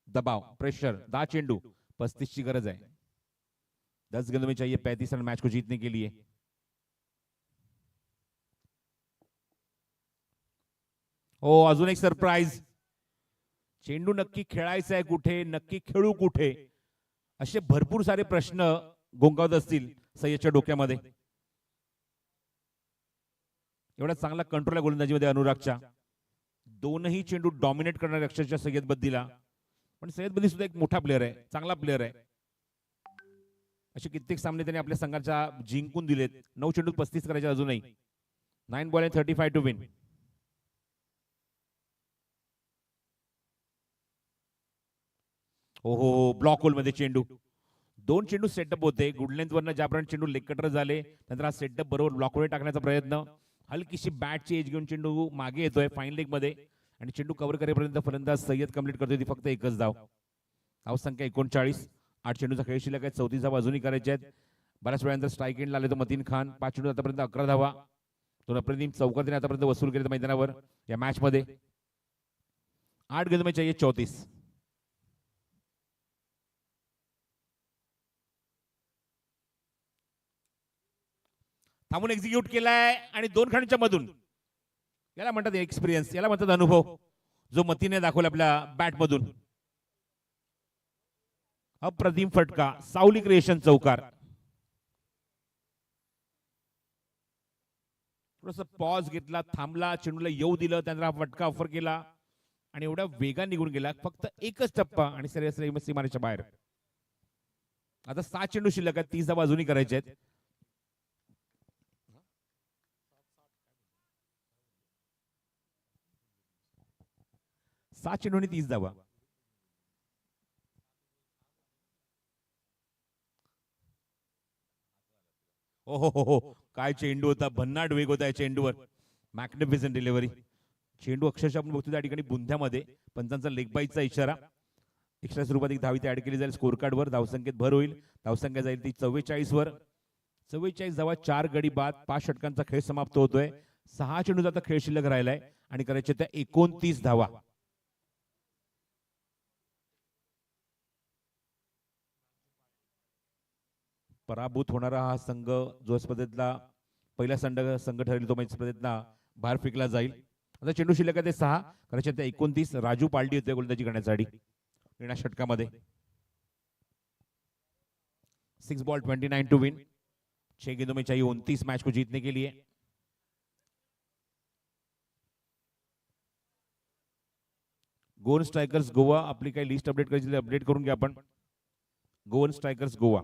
दबाव प्रेशर. 10 चेंडू 35 ची गरज आहे. 10 गेंदों में चाहिए 35 रन मैच को जीतने के लिए. हो अजून एक सरप्राईज. चेंडू नक्की खेळायचा आहे कुठे, नक्की खेळू कुठे, असे भरपूर सारे प्रश्न गोंगावत असतील सय्यदच्या डोक्यामध्ये. एवढा चांगला कंट्रोल आहे गोलंदाजीमध्ये अनुरागच्या. दोनही चेंडू डॉमिनेट करणारे अक्षरशः सय्यद बद्दीला. पण सय्यद बद्दी सुद्धा एक मोठा प्लेअर आहे, चांगला प्लेअर आहे. असे कित्येक सामने त्यांनी आपल्या संघाच्या जिंकून दिलेत. 9 चेंडू 35 करायचे अजूनही. 9 बॉल 35 टू विन. हो ब्लॉक होल मध्ये चेंडू. 2 चेंडू सेटअप होते. गुड लेंथ वरनं ज्याप्रमाणे चेंडू लेग कटर झाले नंतर हा सेटअप बरोबर ब्लॉक वर टाकण्याचा प्रयत्न. हलकीशी बॅटची एज घेऊन चेंडू मागे येतोय फाईन लेग मध्ये आणि चेंडू कव्हर करेपर्यंत फलंदाज सय्यद कंप्लीट करतोय. ती फक्त एकच धाव. धाव संख्या 39. 8 चेंडूचा खेळ शिल्लक आहे. 34 धावा अजूनही करायच्या आहेत. बऱ्याच वेळानंतर स्ट्राईक एंडला आले तो मतीन खान. 5 चेंडू आतापर्यंत 11 धावा. दोन अप्रतिम चौकातीने आतापर्यंत वसूल केले मैदानावर या मॅच मध्ये. 8 गेंदों में चाहिए 34. थांबून एक्झिक्यूट केलाय आणि 2 खेळाडूंच्या मधून. याला म्हणतात एक्सपिरियन्स, याला म्हणतात अनुभव, जो मतीने दाखवला आपल्या बॅट मधून. अप्रतिम फटका. सावली क्रिएशन चौकार. थोडस पॉज घेतला, थांबला, चेंडूला येऊ दिलं, त्यांना फटका ऑफर केला आणि एवढ्या वेगाने निघून गेला. फक्त एकच टप्पा आणि सीमारेषेच्या बाहेर. आता 7 चेंडू शिल्लक आहेत. 30 धावा अजूनही करायचे आहेत. 7 चेंडूंनी 30 धावा. हो काय चेंडू होता. भन्नाट वेग होता या चेंडूवर. Magnificent delivery. चेंडू अक्षरशः आपण बघतो त्या ठिकाणी बुंध्यामध्ये. पंचांचा लेग बाईटचा इशारा. एक्स्ट्रा स्वरूपात एक धाव इथे ऍड केली जाईल स्कोर कार्ड वर. धावसंख्येत भर होईल. धावसंख्या जाईल ती 44 वर. 44 धावा, 4 गडी बाद. 5 षटकांचा खेळ समाप्त होतोय. 6 चेंडूचा आता खेळ शिल्लक राहिलाय आणि करायचे त्या 29 धावा. पराभूत होणारा हा संघ जो स्पर्धेतला पहिला संघ ठरेल तो मॅच स्पर्धेतला बाहेर फेकला जाईल. आता चेंडू शिल्लक आहे ते 6, करायचे ते 29. राजू पालटी होते गोलंदाजी करण्यासाठी येण्या षटकामध्ये. 6 बॉल 29 टू विन. 6 गेंदों में चाहिए 29 मैच को जीतने के लिए. गोवन स्ट्राइकर्स गोवा आपली काही लिस्ट अपडेट करायची अपडेट करून घ्या आपण. गोवन स्ट्राइकर्स गोवा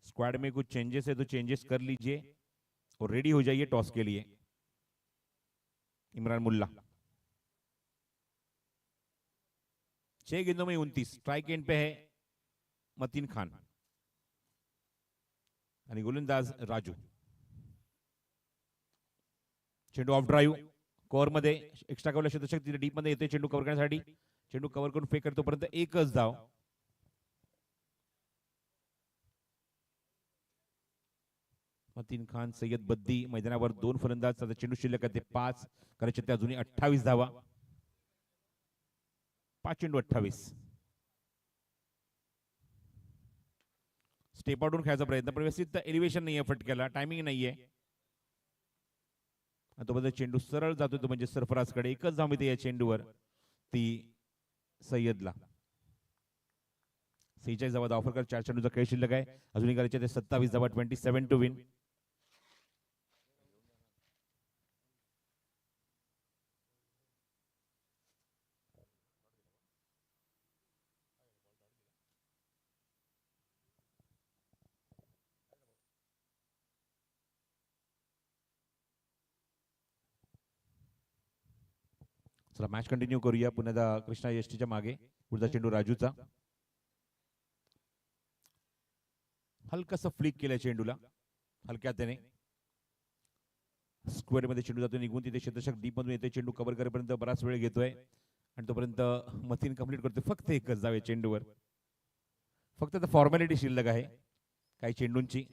स्क्वाड में कुछ चेंजेस है तो चेंजेस कर लीजिए और रेडी हो जाइए टॉस के लिए. इमरान मुल्ला 6 गेंदों में 29. स्ट्राइक एंड पे है मतीन खान आणि गोलंदाज राजू. चेंडू ऑफ ड्राईव्ह कव्हर मध्ये एक्स्ट्रा कव्हर क्षेत्ररक्षक तिथे डीप मध्ये येते चेंडू कव्हर करण्यासाठी. चेंडू कव्हर करून फेक करतो पर्यंत एकच धाव. मतीन खान सय्यद बद्दी मैदानावर 2 फलंदाज. चेंडू शिल्लक आहे ते 5, करायचे ते अजूनही 28 धावा. 5 चेंडू 28. स्टेप आउटून खेळायचा प्रयत्न पण व्यवस्थित एलिव्हेशन नाहीये फटक्याला, टायमिंग नाहीये. तो बद्दल चेंडू सरळ जातो तो म्हणजे सरफराजकडे. एकच धाव मिळते या चेंडूवर ती सय्यदला. 46 धावा धाव फरक. 4 चेंडूचा खेळ शिल्लक आहे. अजूनही करायचे ते 27 धावा. 27 टू विन. चला मॅच कंटिन्यू करूया. पुन्हा कृष्णा यष्टीच्या मागे. पुढचा चेंडू राजूचा. हलकासा फ्लिक केलाय चेंडूला हलक्या त्याने. स्क्वेअर मध्ये चेंडू जातो निघून. तिथे क्षेत्ररक्षक डीप मधून येते. चेंडू कव्हर करेपर्यंत बराच वेळ घेतोय आणि तोपर्यंत मतीन कंप्लीट करतोय. फक्त एकच धाव चेंडूवर. फक्त आता फॉर्मॅलिटी शिल्लक आहे काही चेंडूंची.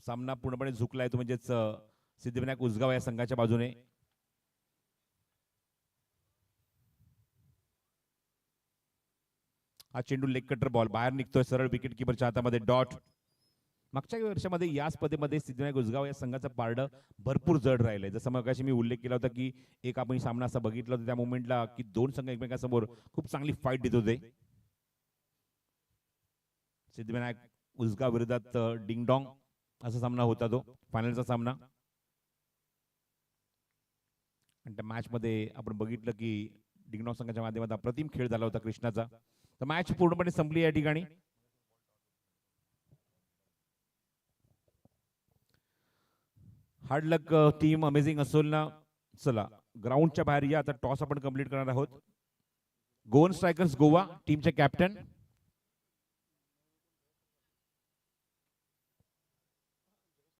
सामना पूर्णपणे झुकलाय तो म्हणजेच सिद्धिविनायक उसगाव या संघाच्या बाजूने. हा चेंडू लेग कटर बॉल बाहेर निघतोय सरळ विकेट किपरच्या हातामध्ये. डॉट. मागच्या वर्षामध्ये या स्पर्धेमध्ये सिद्धिविनायक उसगाव या संघाचं पारडं भरपूर जड राहिलंय. जसं मगाशी मी उल्लेख केला होता की एक आपण सामना असा बघितला होता त्या मोमेंटला की 2 संघ एकमेकांसमोर खूप चांगली फाईट देत होते. सिद्धिविनायक उसगाव विरोधात डिंगडॉंग असा सामना होता तो फायनलचा सामना. आणि त्या मॅच मध्ये आपण बघितलं की डिंगडॉंग संघाच्या माध्यमातून अप्रतिम खेळ झाला होता कृष्णाचा. तर मॅच पूर्णपणे संपली या ठिकाणी. हार्ड लक टीम अमेझिंग असेल ना. चला ग्राउंडच्या बाहेर या. आता टॉस आपण कंप्लीट करणार आहोत. गोवन स्ट्रायकर्स गोवा टीमचे कॅप्टन